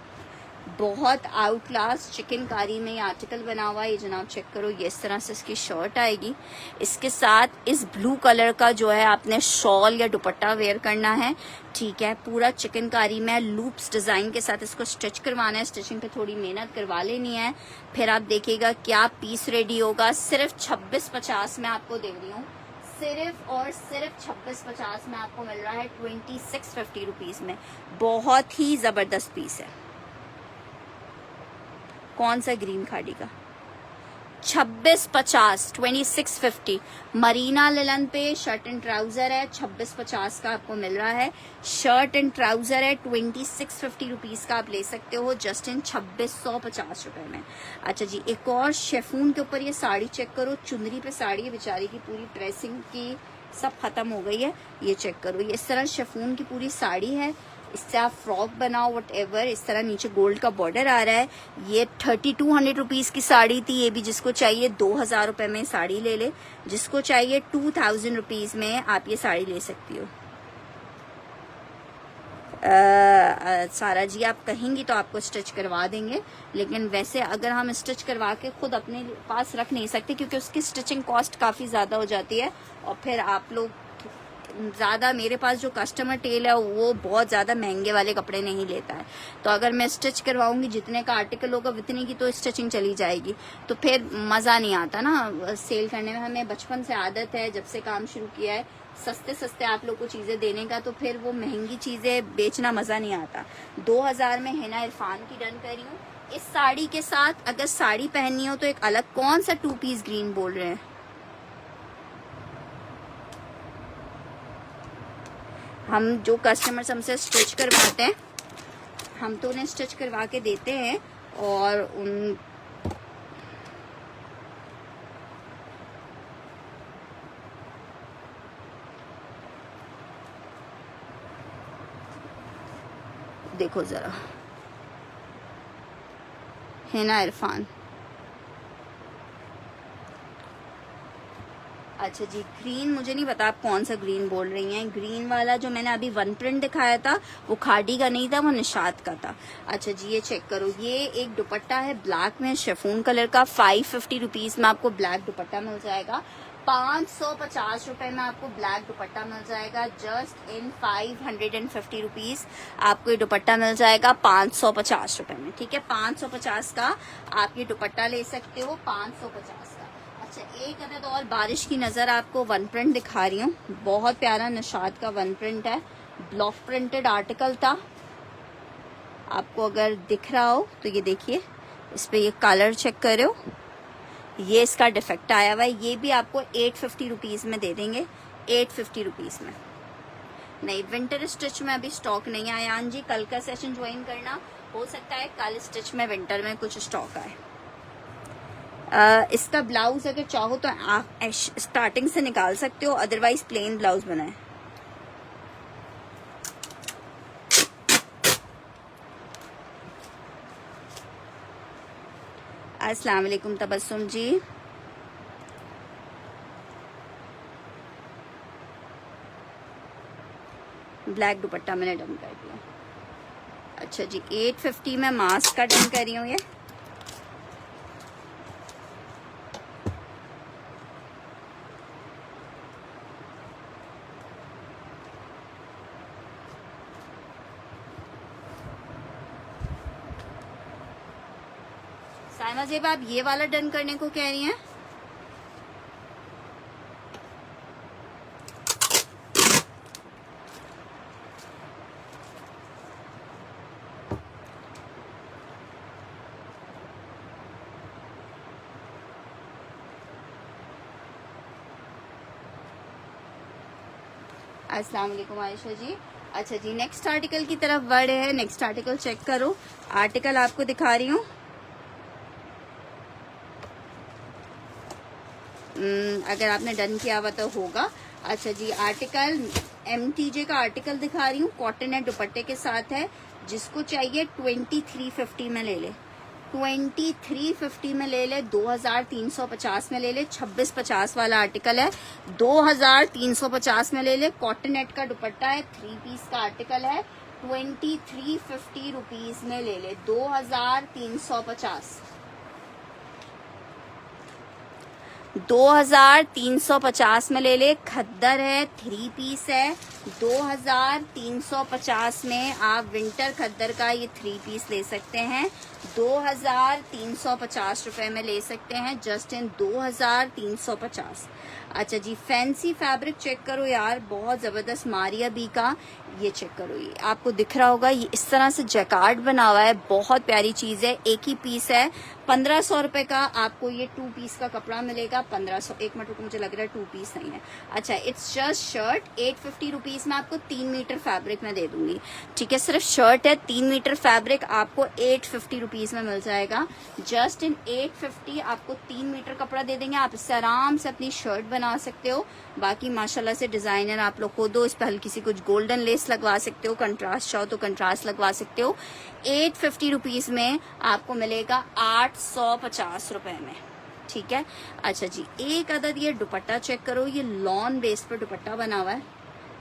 बहुत आउट क्लास चिकनकारी में ये आर्टिकल बना हुआ है। ये जनाब चेक करो, ये इस तरह से इसकी शर्ट आएगी, इसके साथ इस ब्लू कलर का जो है आपने शॉल या दुपट्टा वेयर करना है। ठीक है, पूरा चिकनकारी में लूप्स डिज़ाइन के साथ इसको स्टिच करवाना है। स्टिचिंग पे थोड़ी मेहनत करवा लेनी है, फिर आप देखिएगा क्या पीस रेडी होगा। सिर्फ 2650 में आपको दे रही हूँ, सिर्फ और सिर्फ 2650 में आपको मिल रहा है 2650 रुपीज़ में। बहुत ही ज़बरदस्त पीस है। कौन सा ग्रीन खाड़ी का? 2650, 2650 मरीना लिलन पे शर्ट एंड ट्राउजर है, 2650 का आपको मिल रहा है। शर्ट एंड ट्राउजर है, 2650 रुपीज़ का आप ले सकते हो जस्ट इन 2650 रुपये में। अच्छा जी, एक और शेफून के ऊपर ये साड़ी चेक करो, चुनरी पे साड़ी है, बेचारी की पूरी ड्रेसिंग की सब खत्म हो गई है। ये चेक करो, ये इस तरह शेफून की पूरी साड़ी है, इससे आप फ्रॉक बनाओ वट एवर। इस तरह नीचे गोल्ड का बॉर्डर आ रहा है। ये 3200 रुपीज़ की साड़ी थी। ये भी जिसको चाहिए 2000 रुपये में साड़ी ले ले, जिसको चाहिए 2000 रुपीज़ में आप ये साड़ी ले सकती हो। सारा जी आप कहेंगी तो आपको स्टिच करवा देंगे, लेकिन वैसे अगर हम स्टिच करवा के खुद अपने पास रख नहीं सकते क्योंकि उसकी स्टिचिंग कॉस्ट काफ़ी ज़्यादा हो जाती है, और फिर आप लोग ज़्यादा, मेरे पास जो कस्टमर टेल है वो बहुत ज़्यादा महंगे वाले कपड़े नहीं लेता है। तो अगर मैं स्टिच करवाऊंगी जितने का आर्टिकल होगा उतने की तो स्टिचिंग चली जाएगी, तो फिर मज़ा नहीं आता ना सेल करने में। हमें बचपन से आदत है, जब से काम शुरू किया है, सस्ते सस्ते आप लोग को चीज़ें देने का, तो फिर वो महंगी चीज़ें बेचना मज़ा नहीं आता। 2000 में हिना इरफान की डन करी हूँ। इस साड़ी के साथ अगर साड़ी पहननी हो तो एक अलग कौन सा 2 पीस ग्रीन बोल रहे हैं? हम जो कस्टमर्स हमसे स्टिच करवाते हैं, हम तो उन्हें स्टिच करवा के देते हैं, और उन देखो ज़रा, हिना इरफान। अच्छा जी, ग्रीन मुझे नहीं पता आप कौन सा ग्रीन बोल रही हैं। ग्रीन वाला जो मैंने अभी वन प्रिंट दिखाया था वो खाड़ी का नहीं था, वो निशात का था। अच्छा जी, ये चेक करो, ये एक दुपट्टा है ब्लैक में शिफॉन कलर का। 550 रुपीज़ में आपको ब्लैक दुपट्टा मिल जाएगा। 550 रुपए में आपको ब्लैक दुपट्टा मिल जाएगा। जस्ट इन 550 रुपीज़ आपको ये दुपट्टा मिल जाएगा 550 रुपए में। ठीक है, 550 का आप ये दुपट्टा ले सकते हो, 550 का। अच्छा, एक अदद और बारिश की नज़र आपको वन प्रिंट दिखा रही हूँ। बहुत प्यारा निशात का वन प्रिंट है, ब्लॉक प्रिंटेड आर्टिकल था। आपको अगर दिख रहा हो तो ये देखिए, इस पे ये कलर चेक करो, ये इसका डिफेक्ट आया हुआ है। ये भी आपको 850 रुपीज़ में दे देंगे, 850 रुपीज़ में। नहीं, विंटर स्टिच में अभी स्टॉक नहीं आया। आन जी, कल का सेशन ज्वाइन करना, हो सकता है कल स्टिच में विंटर में कुछ स्टॉक आए। इसका ब्लाउज अगर चाहो तो आप स्टार्टिंग से निकाल सकते हो, अदरवाइज प्लेन ब्लाउज बनाए। अस्सलाम वालेकुम तबस्सुम जी। ब्लैक दुपट्टा मैंने डन कर दिया। अच्छा जी, 850 में मास्क का डन कर रही हूँ ये। साइमा जेब, आप ये वाला डन करने को कह रही हैं? अस्सलाम वालेकुम आयशा जी। अच्छा जी, नेक्स्ट आर्टिकल की तरफ बढ़ है। नेक्स्ट आर्टिकल चेक करो, आर्टिकल आपको दिखा रही हूँ। अगर आपने डन किया हुआ तो होगा। अच्छा जी, आर्टिकल MTJ का आर्टिकल दिखा रही हूँ, कॉटन है, दुपट्टे के साथ है। जिसको चाहिए 2350 में ले ले, 2350 में ले ले, 2350 में ले ले। 2650 वाला आर्टिकल है, 2350 में ले ले। कॉटन नेट का दुपट्टा है, 3 पीस का आर्टिकल है, 2350 रुपीज में ले ले, 2350। 2350 में ले ले। खद्दर है, 3 पीस है, 2350 में आप विंटर खद्दर का ये 3 पीस ले सकते हैं, 2350 रुपए में ले सकते हैं। Just in 2350। अच्छा जी, फैंसी फैब्रिक चेक करो यार, बहुत ज़बरदस्त मारिया बी का। ये चेक करो, ये आपको दिख रहा होगा, ये इस तरह से जैकार्ड बना हुआ है, बहुत प्यारी चीज़ है। एक ही पीस है, 1500 रुपए का आपको ये 2 पीस का कपड़ा मिलेगा। 1500, एक मिनट रुको, मुझे लग रहा है 2 पीस नहीं है। अच्छा, इट्स जस्ट शर्ट 850 रुपीज में आपको 3 मीटर फैब्रिक में दे दूंगी। ठीक है, सिर्फ शर्ट है, 3 मीटर फैब्रिक आपको 850 रुपीज में मिल जाएगा। जस्ट इन 850 आपको 3 मीटर कपड़ा दे देंगे। आप इससे आराम से अपनी शर्ट बना सकते हो। बाकी माशाल्लाह से डिजाइनर आप लोग खुद हो, इस पर हल्की सी कुछ गोल्डन लेस लगवा सकते हो, कंट्रास्ट चाहो तो कंट्रास्ट लगवा सकते हो। 850 रुपीज में आपको मिलेगा 850 रुपए में। ठीक है, अच्छा जी, एक अदद ये दुपट्टा चेक करो, ये लॉन बेस पर दुपट्टा बना हुआ है,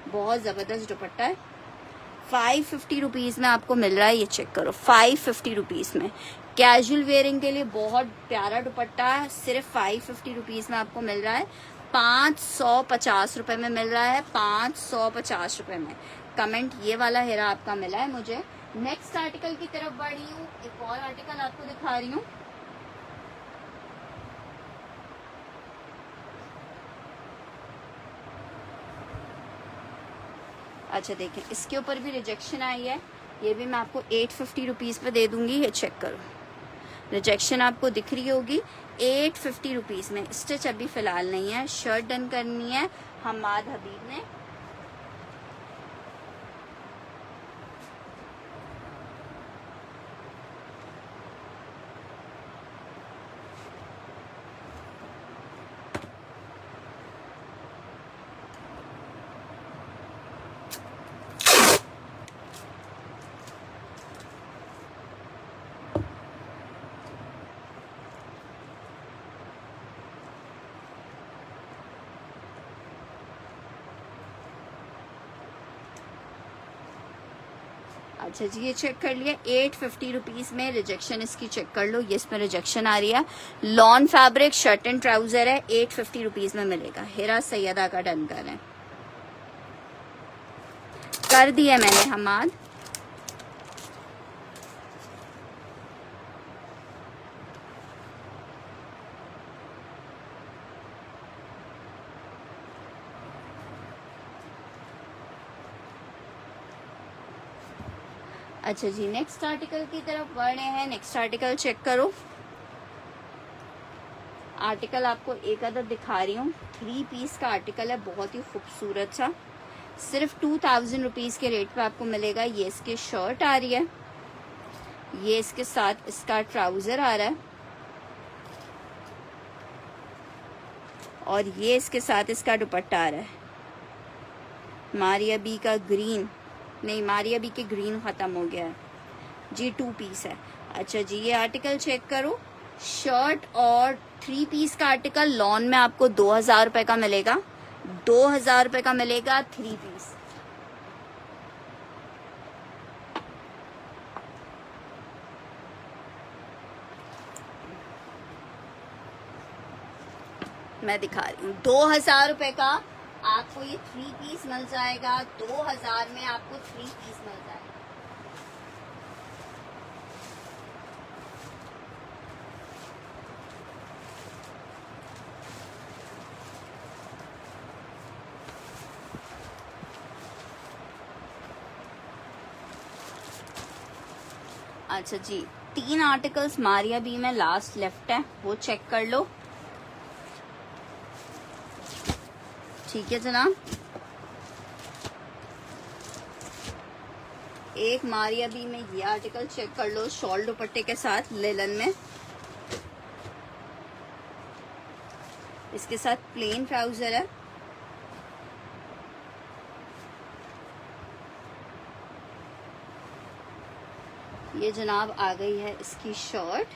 बहुत जबरदस्त दुपट्टा है। 550 रुपीज में आपको मिल रहा है, ये चेक करो 550 रुपीज में। कैजुअल वेयरिंग के लिए बहुत प्यारा दुपट्टा है, सिर्फ 550 रुपीज में आपको मिल रहा है। 550 रुपए में मिल रहा है, 550 रुपए में। कमेंट ये वाला हेरा आपका मिला है मुझे। नेक्स्ट आर्टिकल की तरफ बढ़ रही हूँ, एक और आर्टिकल आपको दिखा रही हूँ। अच्छा देखें, इसके ऊपर भी रिजेक्शन आई है, ये भी मैं आपको 850 रुपीज पे दे दूंगी। ये चेक करो, रिजेक्शन आपको दिख रही होगी 850 रुपीज में। स्टिच अभी फिलहाल नहीं है, शर्ट डन करनी है हमाद हबीब ने। अच्छा जी, ये चेक कर लिया 850 रुपीज में। रिजेक्शन इसकी चेक कर लो, ये इसमें रिजेक्शन आ रही है। Lawn fabric shirt and trouser है, 850 रुपीज में मिलेगा। हेरा सैयदा का डन कर दिया मैंने हमाद। अच्छा जी, नेक्स्ट आर्टिकल की तरफ बढ़ रहे हैं। नेक्स्ट आर्टिकल चेक करो, आर्टिकल आपको एक अदद दिखा रही हूँ, 3 पीस का आर्टिकल है, बहुत ही खूबसूरत सा। सिर्फ 2000 रुपीज के रेट पे आपको मिलेगा। ये इसकी शर्ट आ रही है, ये इसके साथ इसका ट्राउजर आ रहा है, और ये इसके साथ इसका दुपट्टा आ रहा है। मारिया बी का ग्रीन, नहीं मारिया बी के ग्रीन खत्म हो गया है जी, 2 पीस है। अच्छा जी, ये आर्टिकल चेक करो, शर्ट और 3 पीस का आर्टिकल लॉन में आपको 2000 रुपए का मिलेगा। 2000 रुपए का मिलेगा 3 पीस। मैं दिखा रही हूँ 2000 रुपए का आपको ये 3 पीस मिल जाएगा। 2000 में आपको 3 पीस मिल जाएगा। अच्छा जी, 3 आर्टिकल्स मारिया बी में लास्ट लेफ्ट है, वो चेक कर लो। ठीक है जनाब, एक मारिया बी में ये आर्टिकल चेक कर लो, शॉल दुपट्टे के साथ लेलन में, इसके साथ प्लेन ट्राउजर है। ये जनाब आ गई है इसकी शर्ट।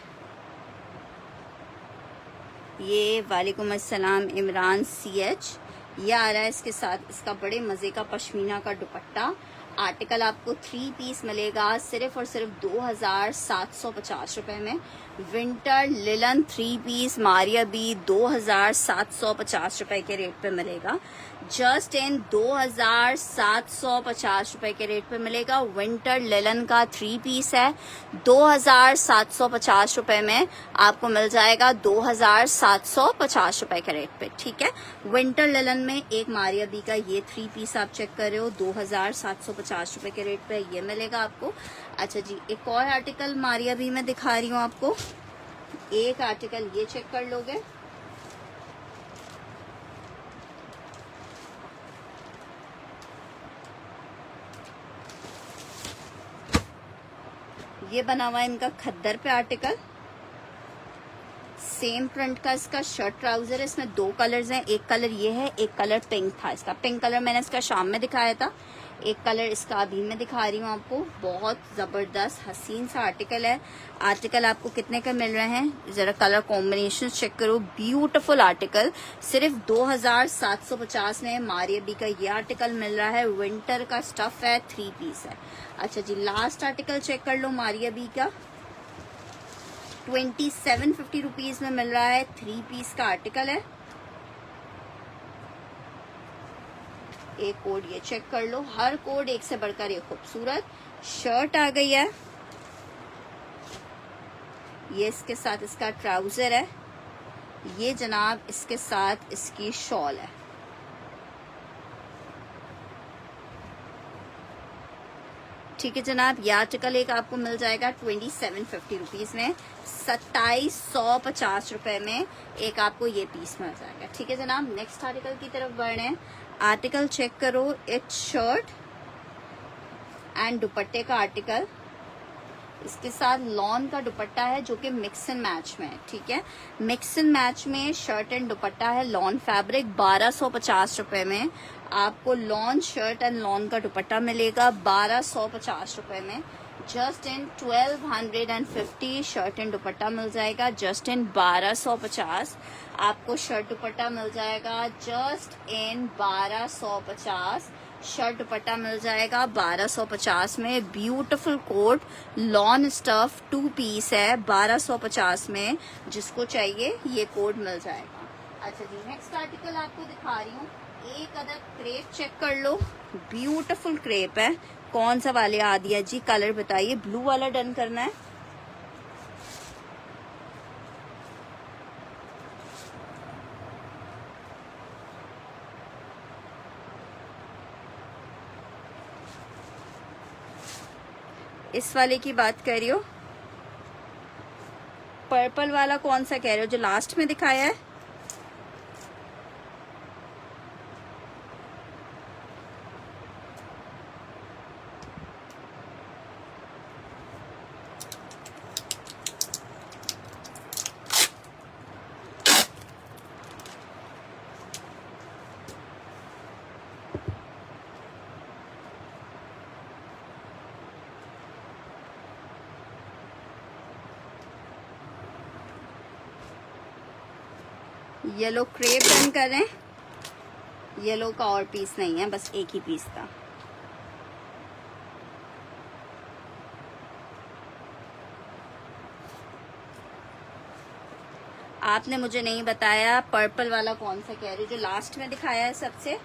ये वालेकुम अस्सलाम इमरान CH, ये आ रहा है इसके साथ इसका बड़े मजे का पश्मीना का दुपट्टा। आर्टिकल आपको 3 पीस मिलेगा सिर्फ और सिर्फ 2750 रुपए में। Winter linen 3 piece Maria B 2750 रुपए के रेट पे मिलेगा। जस्ट इन 2750 रुपए के रेट पे मिलेगा। विंटर लिलन का 3 पीस है, 2750 रुपए में आपको मिल जाएगा। 2750 रुपए के रेट पे, ठीक है। विंटर लिलन में एक मारिया बी का ये 3 पीस आप चेक कर रहे हो, 2750 रुपए के रेट पे ये मिलेगा आपको। अच्छा जी, एक और आर्टिकल मारिया बी में दिखा रही हूँ आपको। एक आर्टिकल ये चेक कर लोगे, ये बना हुआ है इनका खद्दर पे आर्टिकल, सेम प्रिंट का इसका शर्ट ट्राउजर है। इसमें दो कलर्स हैं, एक कलर ये है, एक कलर पिंक था इसका। पिंक कलर मैंने इसका शाम में दिखाया था, एक कलर इसका अभी मैं दिखा रही हूँ आपको। बहुत जबरदस्त हसीन सा आर्टिकल है। आर्टिकल आपको कितने का मिल रहे हैं, जरा कलर कॉम्बिनेशन चेक करो। ब्यूटीफुल आर्टिकल, सिर्फ 2750 में मारिया बी का ये आर्टिकल मिल रहा है। विंटर का स्टफ है, 3 पीस है। अच्छा जी, लास्ट आर्टिकल चेक कर लो मारिया बी का। 2750 रुपीज में मिल रहा है, 3 पीस का आर्टिकल है। एक कोड ये चेक कर लो, हर कोड एक से बढ़कर एक खूबसूरत। शर्ट आ गई है, ये इसके साथ इसका ट्राउजर है, ये जनाब इसके साथ इसकी शॉल है। ठीक है जनाब, ये आर्टिकल एक आपको मिल जाएगा 2750 रुपीज में, 2750 रुपए में एक आपको ये पीस मिल जाएगा। ठीक है जनाब, नेक्स्ट आर्टिकल की तरफ बढ़ रहे हैं। आर्टिकल चेक करो, इट्स शर्ट एंड दुपट्टे का आर्टिकल, इसके साथ लॉन का दुपट्टा है जो कि मिक्स एंड मैच में है। ठीक है, मिक्स एंड मैच में शर्ट एंड दुपट्टा है, लॉन फैब्रिक। 1250 रुपए में आपको लॉन शर्ट एंड लॉन का दुपट्टा मिलेगा, 1250 रुपए में। Just in 1250 shirt and dupatta मिल जाएगा। जस्ट इन 1250 आपको शर्ट दुपट्टा मिल जाएगा। जस्ट इन 1250 शर्ट दुपट्टा मिल जाएगा 1250 में। Beautiful coat lawn stuff 2 piece है, 1250 में। जिसको चाहिए ये कोड मिल जाएगा। अच्छा जी, नेक्स्ट आर्टिकल आपको दिखा रही हूँ। एक अदर क्रेप चेक कर लो, ब्यूटीफुल क्रेप है। कौन सा वाले आ दिया जी, कलर बताइए। ब्लू वाला डन करना है। इस वाले की बात कर रही हो, पर्पल वाला कौन सा कह रहे हो जो लास्ट में दिखाया है? येलो क्रेप डन करें। येलो का और पीस नहीं है, बस एक ही पीस था। आपने मुझे नहीं बताया पर्पल वाला कौन सा कह रही जो लास्ट में दिखाया है सबसे।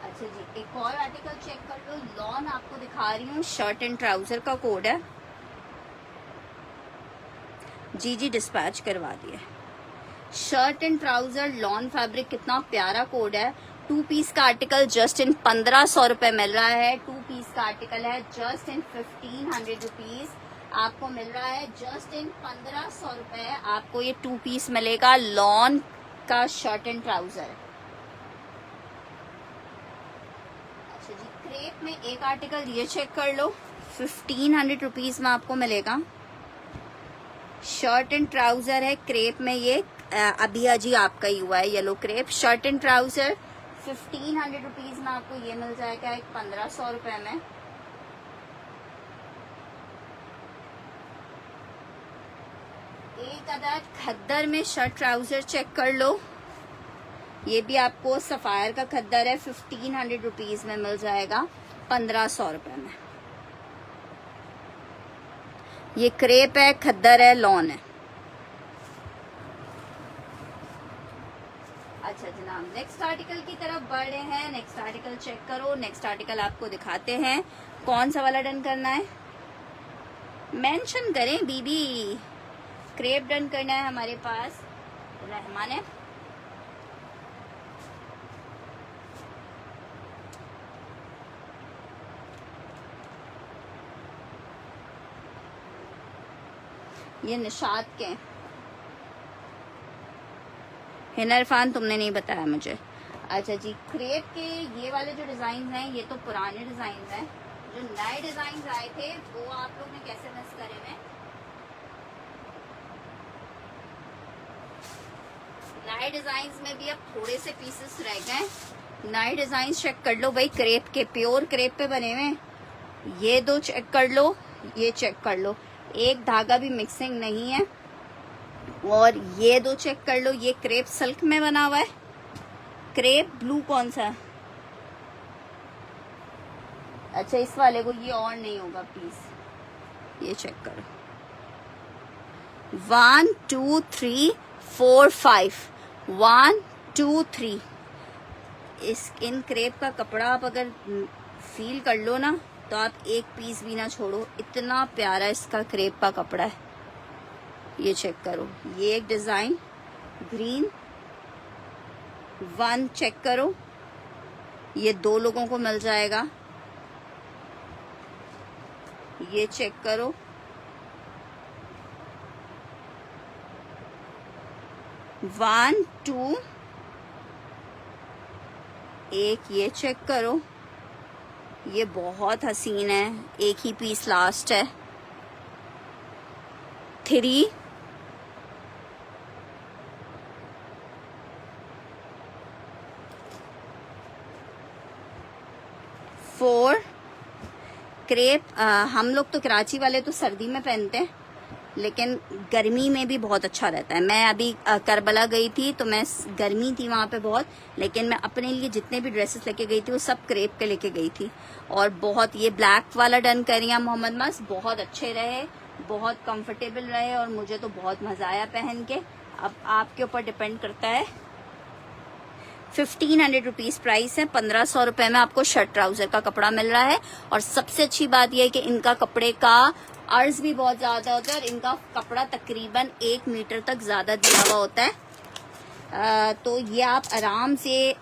अच्छा जी, एक और आर्टिकल चेक कर लो। लॉन आपको दिखा रही हूँ, शर्ट एंड ट्राउजर का कोड है। जी जी, डिस्पैच करवा दिए। Shirt and trouser lawn fabric, कितना प्यारा कोड है। 2 पीस का आर्टिकल जस्ट इन 1500 रुपए मिल रहा है। 2 पीस का आर्टिकल है, जस्ट इन 1500 रुपीज आपको मिल रहा है। जस्ट इन 1500 रुपए आपको ये 2 पीस मिलेगा। लॉन का शर्ट एंड ट्राउजर। अच्छा जी, क्रेप में एक आर्टिकल ये चेक कर लो, 1500 रुपीज में आपको मिलेगा। शर्ट एंड ट्राउजर है क्रेप में, ये अभी अजी आपका ही हुआ है। Yellow crepe shirt and trouser 1500 rupees में आपको ये मिल जाएगा, एक 1500 रुपए में। एक अदर खद्दर में शर्ट ट्राउजर चेक कर लो, ये भी आपको सफायर का खद्दर है, 1500 रुपीज में मिल जाएगा, 1500 रुपए में। ये क्रेप है, खद्दर है, लॉन है। नेक्स्ट आर्टिकल की तरफ बढ़ रहे हैं। नेक्स्ट आर्टिकल चेक करो। नेक्स्ट आर्टिकल आपको दिखाते हैं। कौन सा वाला डन करना है, मेंशन करें बीबी। क्रेप डन करना है हमारे पास, रहमान है। ये निशात के हैं। हिना इरफान तुमने नहीं बताया मुझे। अच्छा जी, क्रेप के ये वाले जो डिजाइन हैं ये तो पुराने डिजाइन हैं। जो नए डिजाइन आए थे वो आप लोग ने कैसे मिस करे हैं। नए डिजाइन में भी अब थोड़े से पीसेस रह गए। नए डिजाइन चेक कर लो भाई, क्रेप के प्योर क्रेप पे बने हुए। ये दो चेक कर लो, ये चेक कर लो, एक धागा भी मिक्सिंग नहीं है। और ये दो चेक कर लो, ये क्रेप सिल्क में बना हुआ है। क्रेप ब्लू कौन सा, अच्छा इस वाले को, ये और नहीं होगा प्लीज। ये चेक करो, 1 2 3 4 5, 1 2 3। इस इन क्रेप का कपड़ा आप अगर फील कर लो ना तो आप एक पीस भी ना छोड़ो, इतना प्यारा इसका क्रेप का कपड़ा है। ये चेक करो, ये एक डिजाइन ग्रीन 1 चेक करो, ये 2 लोगों को मिल जाएगा। ये चेक करो, वन टू, एक ये चेक करो, ये बहुत हसीन है, एक ही पीस लास्ट है। 3, 4। क्रेप हम लोग तो कराची वाले तो सर्दी में पहनते हैं, लेकिन गर्मी में भी बहुत अच्छा रहता है। मैं अभी करबला गई थी तो मैं गर्मी थी वहाँ पे बहुत, लेकिन मैं अपने लिए जितने भी ड्रेसेस लेके गई थी वो सब क्रेप के लेके गई थी। और बहुत ये ब्लैक वाला डन करिए मोहम्मद मस, बहुत अच्छे रहे, बहुत कंफर्टेबल रहे और मुझे तो बहुत मजा आया पहन के। अब आपके ऊपर डिपेंड करता है। 1500 रुपीज प्राइस है। 1500 रुपए में आपको शर्ट ट्राउजर का कपड़ा मिल रहा है। और सबसे अच्छी बात यह है कि इनका कपड़े का अर्ज भी बहुत ज्यादा होता है और इनका कपड़ा तकरीबन 1 मीटर तक ज्यादा दिया हुआ होता है। तो ये आप आराम से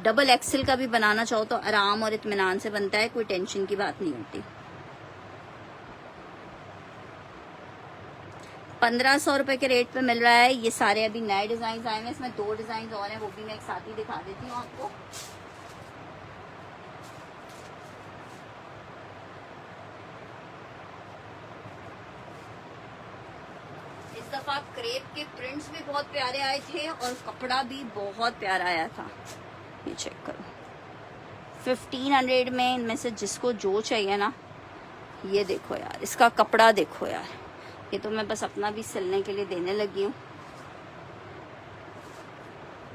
डबल एक्सेल का भी बनाना चाहो तो आराम और इत्मीनान से बनता है, कोई टेंशन की बात नहीं होती। 1500 रुपए के रेट पे मिल रहा है। ये सारे अभी नए डिजाइन आए हैं, इसमें 2 डिजाइन और हैं, वो भी मैं एक साथ ही दिखा देती हूँ आपको। इस दफा क्रेप के प्रिंट्स भी बहुत प्यारे आए थे और कपड़ा भी बहुत प्यारा आया था। ये चेक करो, 1500 में इनमें से जिसको जो चाहिए ना, ये देखो यार, इसका कपड़ा देखो यार। ये तो मैं बस अपना भी सिलने के लिए देने लगी हूँ।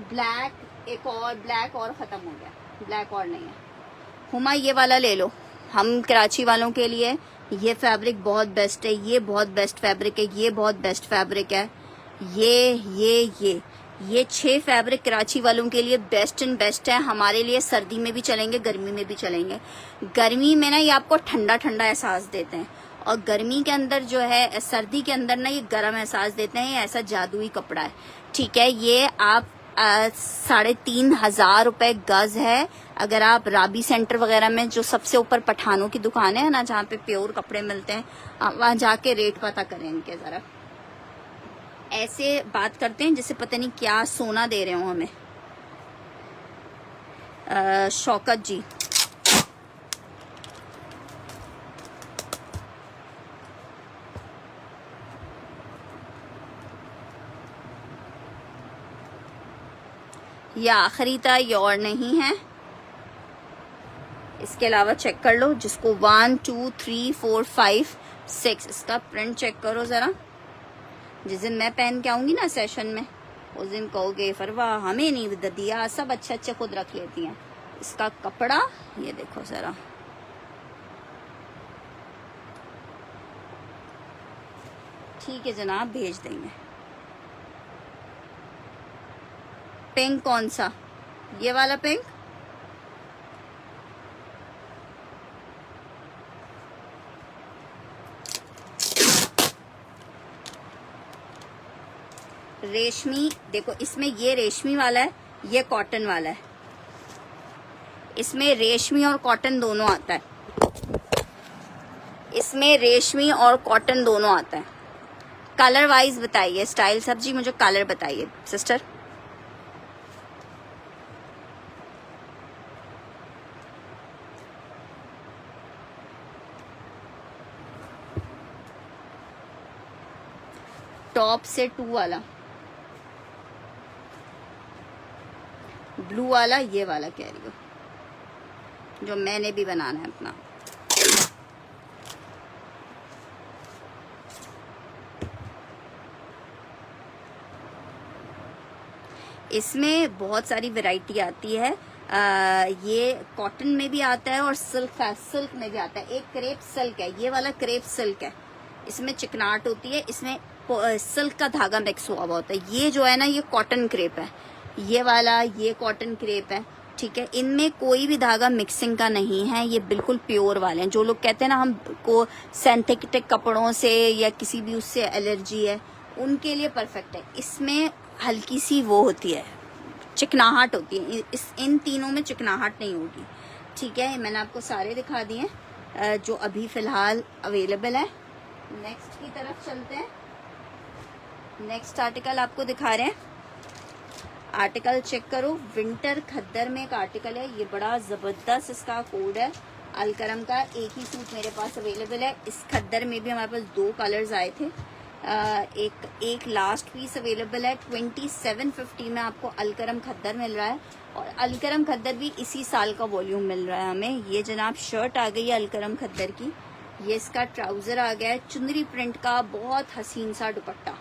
ब्लैक, एक और ब्लैक और खत्म हो गया, ब्लैक और नहीं है। हुमा ये वाला ले लो, हम कराची वालों के लिए ये फैब्रिक बहुत बेस्ट है, ये बहुत बेस्ट फैब्रिक है, ये बहुत बेस्ट फैब्रिक है। ये 6 फैब्रिक कराची वालों के लिए बेस्ट एंड बेस्ट है। हमारे लिए सर्दी में भी चलेंगे, गर्मी में भी चलेंगे। गर्मी में ना ये आपको ठंडा ठंडा एहसास देते हैं और गर्मी के अंदर जो है, सर्दी के अंदर ना ये गर्म एहसास देते हैं। ये ऐसा जादुई कपड़ा है, ठीक है। ये आप 3500 रुपए गज है। अगर आप राबी सेंटर वगैरह में, जो सबसे ऊपर पठानों की दुकान है ना, जहाँ पे प्योर कपड़े मिलते हैं, वहां जाके रेट पता करें इनके जरा। ऐसे बात करते हैं जैसे पता नहीं क्या सोना दे रहे हो हमें। शौकत जी, ये आखिरी था, ये और नहीं है। इसके अलावा चेक कर लो, जिसको 1 2 3 4 5 6, इसका प्रिंट चेक करो जरा। जिस दिन मैं पहन के आऊंगी ना सेशन में, उस दिन कहोगे फरवा हमें नहीं दिया, सब अच्छे अच्छे खुद रख लेती हैं। इसका कपड़ा ये देखो जरा, ठीक है जनाब, भेज देंगे। पिंक कौन सा, ये वाला पिंक, रेशमी, देखो इसमें ये रेशमी वाला है, ये कॉटन वाला है, इसमें रेशमी और कॉटन दोनों आता है, इसमें रेशमी और कॉटन दोनों आता है। कलर वाइज बताइए स्टाइल सब्जी, मुझे कलर बताइए सिस्टर। टॉप से 2 वाला, ब्लू वाला, ये वाला कह रही हो जो मैंने भी बनाना है अपना। इसमें बहुत सारी वैरायटी आती है। ये कॉटन में भी आता है और सिल्क में भी आता है। एक क्रेप सिल्क है, ये वाला क्रेप सिल्क है, इसमें चिकनाहट होती है, इसमें सिल्क का धागा मिक्स हुआ हुआ होता है। ये जो है ना, ये कॉटन क्रेप है, ये वाला ये कॉटन क्रेप है, ठीक है। इनमें कोई भी धागा मिक्सिंग का नहीं है, ये बिल्कुल प्योर वाले हैं। जो लोग कहते हैं ना हमको सिंथेटिक कपड़ों से या किसी भी उससे एलर्जी है, उनके लिए परफेक्ट है। इसमें हल्की सी वो होती है, चिकनाहट होती है, इन तीनों में चिकनाहट नहीं होगी, ठीक है। मैंने आपको सारे दिखा दिए जो अभी फिलहाल अवेलेबल है। नेक्स्ट की तरफ चलते हैं। नेक्स्ट आर्टिकल आपको दिखा रहे हैं, आर्टिकल चेक करो। विंटर खद्दर में एक आर्टिकल है, ये बड़ा जबरदस्त इसका कोड है अलकरम का। एक ही सूट मेरे पास अवेलेबल है। इस खद्दर में भी हमारे पास 2 कलर्स आए थे। एक लास्ट पीस अवेलेबल है। 2750 में आपको अलकरम खद्दर मिल रहा है, और अलकरम खद्दर भी इसी साल का वॉल्यूम मिल रहा है हमें। ये जनाब शर्ट आ गई है अलकरम खद्दर की, ये इसका ट्राउजर आ गया है, चुनरी प्रिंट का बहुत हसीन सा दुपट्टा।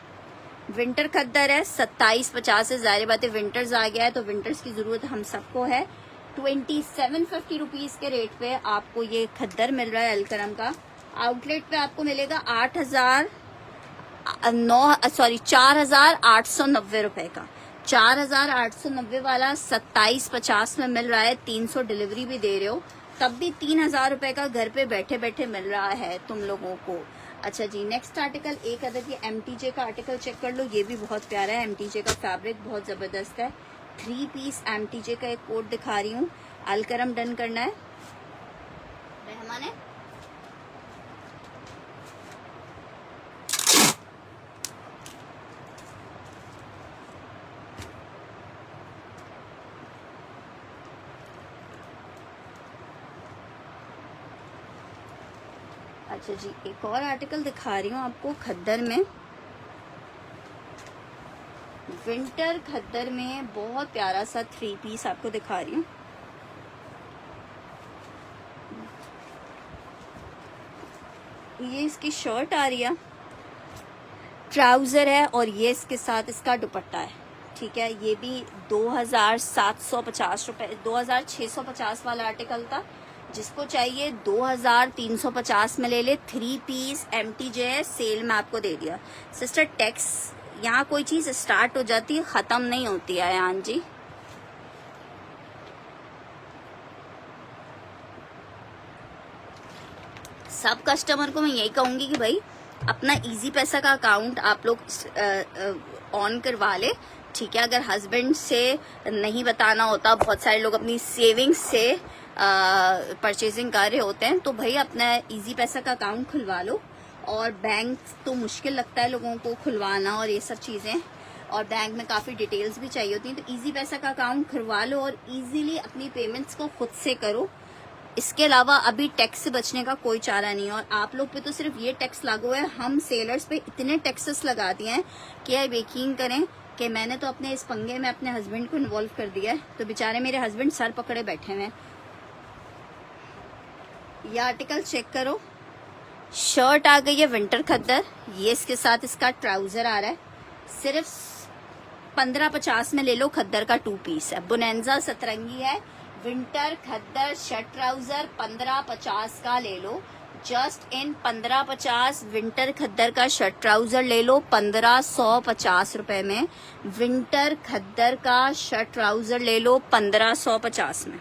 विंटर खद्दर है, 2750 से, जाहिर बात है विंटर्स आ गया है तो विंटर्स की जरूरत हम सबको है। 2750 रुपीज के रेट पे आपको ये खद्दर मिल रहा है अलकरम का। आउटलेट पे आपको मिलेगा 4,890 रुपए का। 4,890 वाला 2750 में मिल रहा है। 300 डिलीवरी भी दे रहे हो, तब भी 3,000 रुपए का घर पे बैठे बैठे मिल रहा है तुम लोगों को। अच्छा जी, नेक्स्ट आर्टिकल एक अदर की एमटीजे का आर्टिकल चेक कर लो, ये भी बहुत प्यारा है। एमटीजे का फैब्रिक बहुत जबरदस्त है। 3 पीस एमटीजे का एक कोट दिखा रही हूँ। अलकरम डन करना है रहमान है। अच्छा जी, एक और आर्टिकल दिखा रही हूँ आपको खद्दर में। विंटर खद्दर में बहुत प्यारा सा 3 पीस आपको दिखा रही हूँ। ये इसकी शर्ट आ रही है, ट्राउजर है, और ये इसके साथ इसका दुपट्टा है, ठीक है। ये भी 2,750 रुपए, 2,650 वाला आर्टिकल था। जिसको चाहिए 2,350 में ले ले। 3 पीस एमटीजे है, सेल में आपको दे दिया। सिस्टर टैक्स, यहाँ कोई चीज स्टार्ट हो जाती है खत्म नहीं होती है आयान जी। सब कस्टमर को मैं यही कहूंगी कि भाई अपना इजी पैसा का अकाउंट आप लोग ऑन करवा ले, ठीक है। अगर हस्बैंड से नहीं बताना होता, बहुत सारे लोग अपनी सेविंग्स से परचेजिंग कर रहे होते हैं, तो भाई अपना इजी पैसा का अकाउंट खुलवा लो। और बैंक तो मुश्किल लगता है लोगों को खुलवाना और ये सब चीजें, और बैंक में काफी डिटेल्स भी चाहिए होती हैं, तो इजी पैसा का अकाउंट खुलवा लो और इजीली अपनी पेमेंट्स को खुद से करो। इसके अलावा अभी टैक्स से बचने का कोई चारा नहीं है। और आप लोग पे तो सिर्फ ये टैक्स लागू है, हम सेलर्स पे इतने टैक्सेस लगा दिए हैं कि आप यकीन करें कि मैंने तो अपने इस पंगे में अपने हस्बैंड को इन्वॉल्व कर दिया है, तो बेचारे मेरे हस्बैंड सर पकड़े बैठे हुए हैं। ये आर्टिकल चेक करो, शर्ट आ गई है विंटर खद्दर, ये इसके साथ इसका ट्राउजर आ रहा है। सिर्फ 1550 में ले लो, खद्दर का 2 पीस है। बोनेंजा सतरंगी है, विंटर खद्दर शर्ट ट्राउजर 1550 का ले लो। जस्ट इन 1550 विंटर खद्दर का शर्ट ट्राउजर ले लो 1550 रुपए में। विंटर खद्दर का शर्ट ट्राउजर ले लो 1550 में,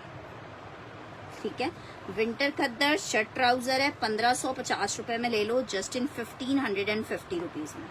ठीक है। विंटर खद्दर शर्ट ट्राउजर है 1550 रुपए में ले लो, जस्ट इन 1550 रुपीज में।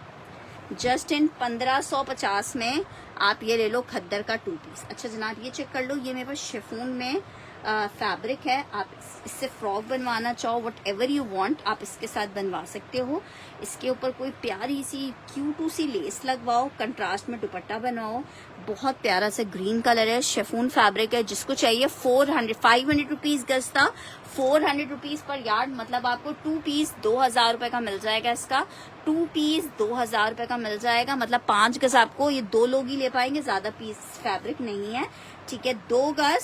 जस्ट इन 1550 में आप ये ले लो खद्दर का 2 पीस। अच्छा जनाब ये चेक कर लो, ये मेरे पास शिफॉन में फैब्रिक है। आप इससे फ्रॉक बनवाना चाहो वट एवर यू वांट, आप इसके साथ बनवा सकते हो। इसके ऊपर कोई प्यारी सी क्यूट सी लेस लगवाओ, कंट्रास्ट में दुपट्टा बनवाओ। बहुत प्यारा सा ग्रीन कलर है, शिफॉन फैब्रिक है। जिसको चाहिए 500 रुपीज गज था, 400 रुपीज पर यार्ड, मतलब आपको 2 पीस 2000 रुपए का मिल जाएगा। इसका 2 पीस 2000 रुपए का मिल जाएगा, मतलब 5 गज आपको ये 2 लोग ही ले पाएंगे, ज्यादा पीस फैब्रिक नहीं है, ठीक है। 2 गज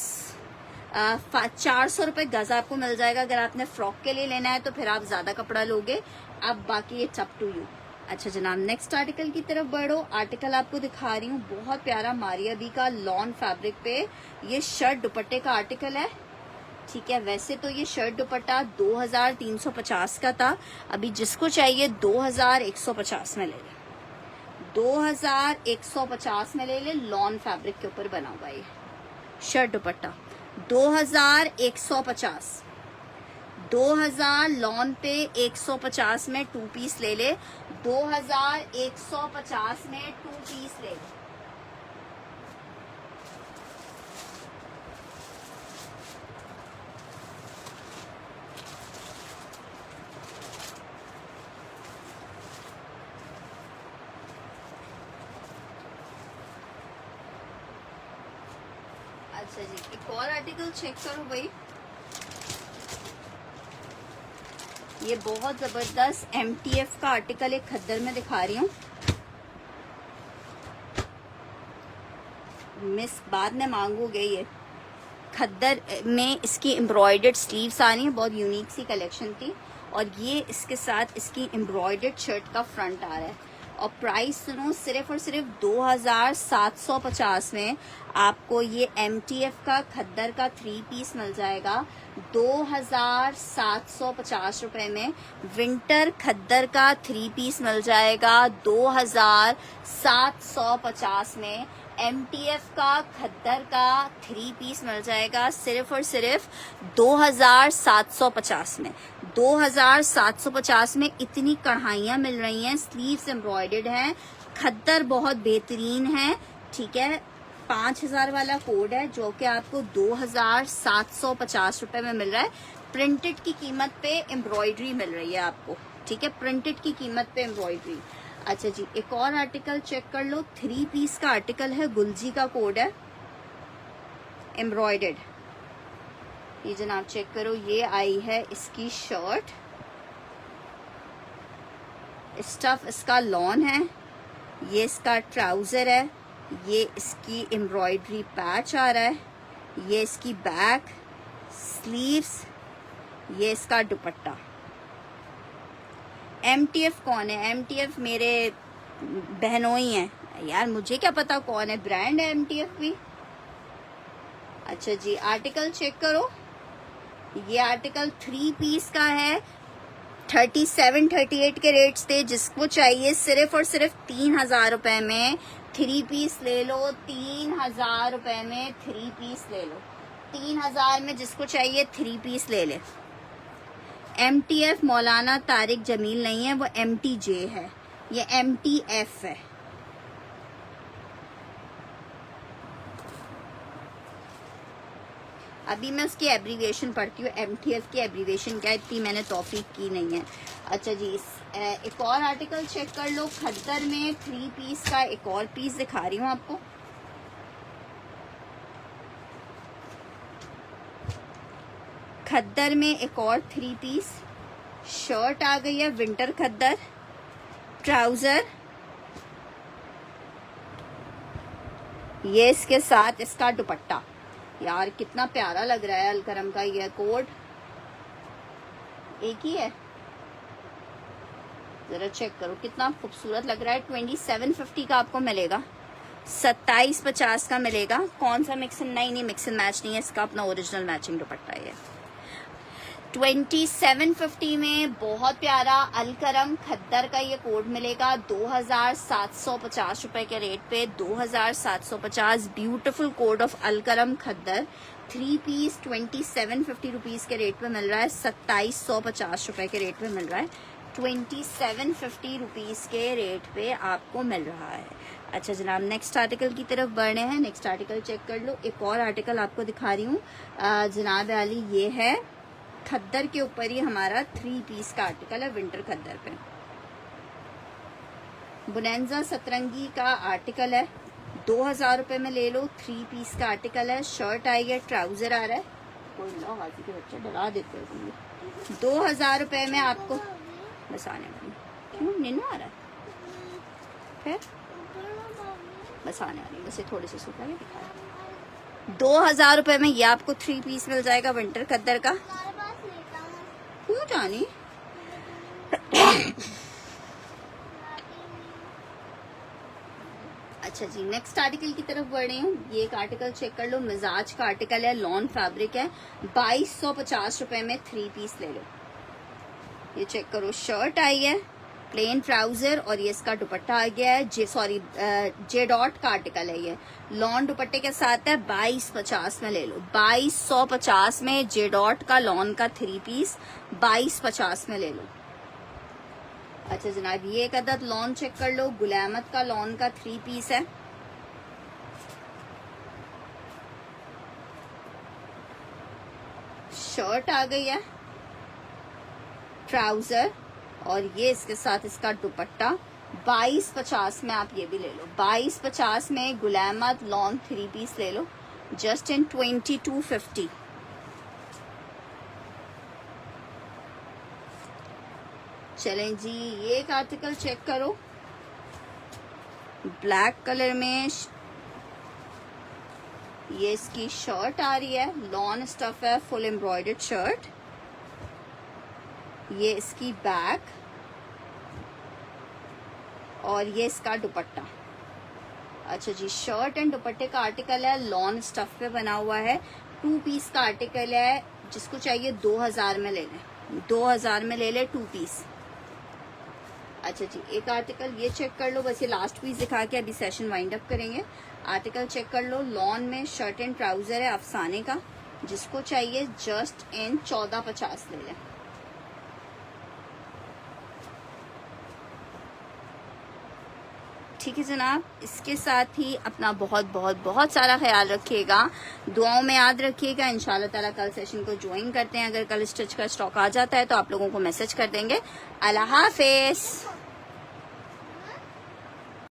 400 रुपए गज आपको मिल जाएगा। अगर आपने फ्रॉक के लिए लेना है तो फिर आप ज्यादा कपड़ा लोगे, अब बाकी इट्स अप टू यू। अच्छा जनाब नेक्स्ट आर्टिकल की तरफ बढ़ो। आर्टिकल आपको दिखा रही हूँ, बहुत प्यारा मारिया बी का लॉन फैब्रिक पे ये शर्ट दुपट्टे का आर्टिकल है, ठीक है। वैसे तो ये शर्ट दुपट्टा 2350 का था, अभी जिसको चाहिए 2150 में ले ले, 2150 में ले ले। लॉन फैब्रिक के ऊपर बना हुआ ये शर्ट दुपट्टा 2150, 2000 लॉन पे 150 में 2 पीस ले ले, 2150 में 2 पीस ले ले। अच्छा जी एक और आर्टिकल चेक करो भाई, ये बहुत जबरदस्त MTF का आर्टिकल एक खद्दर में दिखा रही हूँ। मिस बाद में मांगोगे, ये खद्दर में इसकी एम्ब्रॉयडर्ड स्लीव्स आ रही हैं, बहुत यूनिक सी कलेक्शन थी। और ये इसके साथ इसकी एम्ब्रॉयडर्ड शर्ट का फ्रंट आ रहा है। और प्राइस सुनो, सिर्फ और सिर्फ 2750 में आपको ये MTF का खद्दर का 3 पीस मिल जाएगा 2750 रुपए में। विंटर खद्दर का 3 पीस मिल जाएगा 2750 में। MTF का खद्दर का 3 पीस मिल जाएगा सिर्फ और सिर्फ 2750 में। 2750 में इतनी कढ़ाइयाँ मिल रही हैं, स्लीव्स एम्ब्रॉयडर्ड हैं, खद्दर बहुत बेहतरीन है, ठीक है। 5000 वाला कोड है जो कि आपको 2750 रुपए में मिल रहा है। प्रिंटेड की कीमत पे एम्ब्रॉयडरी मिल रही है आपको, ठीक है, प्रिंटेड की कीमत पे एम्ब्रॉयडरी। अच्छा जी एक और आर्टिकल चेक कर लो, 3 पीस का आर्टिकल है, गुलजी का कोड है, एम्ब्रॉयडर्ड। ये जनाब चेक करो, ये आई है इसकी शर्ट, स्टफ इसका लॉन है, ये इसका ट्राउजर है, ये इसकी एम्ब्रॉयडरी पैच आ रहा है, ये इसकी बैक स्लीव्स, ये इसका दुपट्टा। MTF कौन है? MTF मेरे बहनों ही हैं यार, मुझे क्या पता कौन है, ब्रांड है MTF भी। अच्छा जी आर्टिकल चेक करो, ये आर्टिकल 3 पीस का है, 37-38 के रेट्स थे। जिसको चाहिए सिर्फ और सिर्फ 3000 रुपए में 3 पीस ले लो, 3000 रुपए में 3 पीस ले लो, 3000 में जिसको चाहिए 3 पीस ले ले। MTF मौलाना तारिक जमील नहीं है, वो MTJ है, ये MTF है। अभी मैं उसकी एब्रीविएशन पढ़ती हूँ, MTF की एब्रीविएशन क्या है, इतनी मैंने तौफीक की नहीं है। अच्छा जी एक और आर्टिकल चेक कर लो, खद्दर में 3 पीस का एक और पीस दिखा रही हूँ आपको। खद्दर में एक और 3 पीस शर्ट आ गई है, विंटर खद्दर, ट्राउजर, ये इसके साथ इसका दुपट्टा। यार कितना प्यारा लग रहा है, अलकरम का ये कोड एक ही है, जरा चेक करो कितना खूबसूरत लग रहा है। 2750 का आपको मिलेगा, 2750 का मिलेगा। कौन सा मिक्स एंड नहीं मिक्स एंड मैच नहीं है, इसका अपना ओरिजिनल मैचिंग दुपट्टा है। 2750 में बहुत प्यारा अलकरम खद्दर का ये कोड मिलेगा 2750 रुपए के रेट पे। 2750 beautiful coat of Alkaram khaddar 3 piece 2750 rupees के रेट पे मिल रहा है। 2750 रुपए के रेट पे मिल रहा है। 2750 रुपीज के रेट पे आपको मिल रहा है। अच्छा जनाब, नेक्स्ट आर्टिकल की तरफ बढ़ रहे हैं। नेक्स्ट आर्टिकल चेक कर लो। एक और आर्टिकल आपको दिखा रही हूँ जनाब आली, ये है खद्दर के ऊपर ही हमारा 3 पीस का आर्टिकल है विंटर खद्दर पे। बुनेंजा सतरंगी का आर्टिकल है, 2000 रुपए में ले लो। 3 पीस का आर्टिकल है। शर्ट आई है, ट्राउजर आ रहा है। कोई लो हाथी के बच्चे डरा देते हो। 2000 रुपए में आपको बस आने वाली, क्यों नींद आ रहा है फिर बस आने वाली, बस ये थोड़े से सूखा के दिखा। 2000 रुपए में ये आपको 3 पीस मिल जाएगा विंटर खद्दर का। क्यों जानी अच्छा जी, नेक्स्ट आर्टिकल की तरफ बढ़ रही हूँ। ये एक आर्टिकल चेक कर लो, मिजाज का आर्टिकल है, लॉन फैब्रिक है। 2250 रुपए में 3 पीस ले लो। ये चेक करो, शर्ट आई है, प्लेन ट्राउजर और ये इसका दुपट्टा आ गया है। जे डॉट का आर्टिकल है ये, लॉन दुपट्टे के साथ है। 2250 में ले लो। 2250 में जे डॉट का लॉन का 3 पीस 2250 में ले लो। अच्छा जनाब, ये एक अदद लॉन चेक कर लो, गुलामत का लॉन का 3 पीस है। शर्ट आ गई है, ट्राउजर और ये इसके साथ इसका दुपट्टा। 2250 में आप ये भी ले लो। 2250 में गुलामत लॉन 3 पीस ले लो, जस्ट इन 2250। चलें जी, ये एक आर्टिकल चेक करो, ब्लैक कलर में ये इसकी शर्ट आ रही है, लॉन स्टफ है, फुल एम्ब्रॉयडर्ड शर्ट। ये इसकी बैक और ये इसका दुपट्टा। अच्छा जी, शर्ट एंड दुपट्टे का आर्टिकल है, लॉन स्टफ पे बना हुआ है। 2 पीस का आर्टिकल है, जिसको चाहिए 2000 में ले लें। 2000 में ले ले 2 पीस। अच्छा जी, एक आर्टिकल ये चेक कर लो, बस ये लास्ट पीस दिखा के अभी सेशन वाइंड अप करेंगे। आर्टिकल चेक कर लो, लॉन में शर्ट एंड ट्राउजर है अफसाने का, जिसको चाहिए जस्ट इन 1450 ले लें। ठीक है जनाब, इसके साथ ही अपना बहुत बहुत बहुत सारा ख्याल रखिएगा, दुआओं में याद रखिएगा। इंशाल्लाह ताला कल सेशन को ज्वाइन करते हैं। अगर कल स्टिच का स्टॉक आ जाता है तो आप लोगों को मैसेज कर देंगे। अल्लाह हाफिज।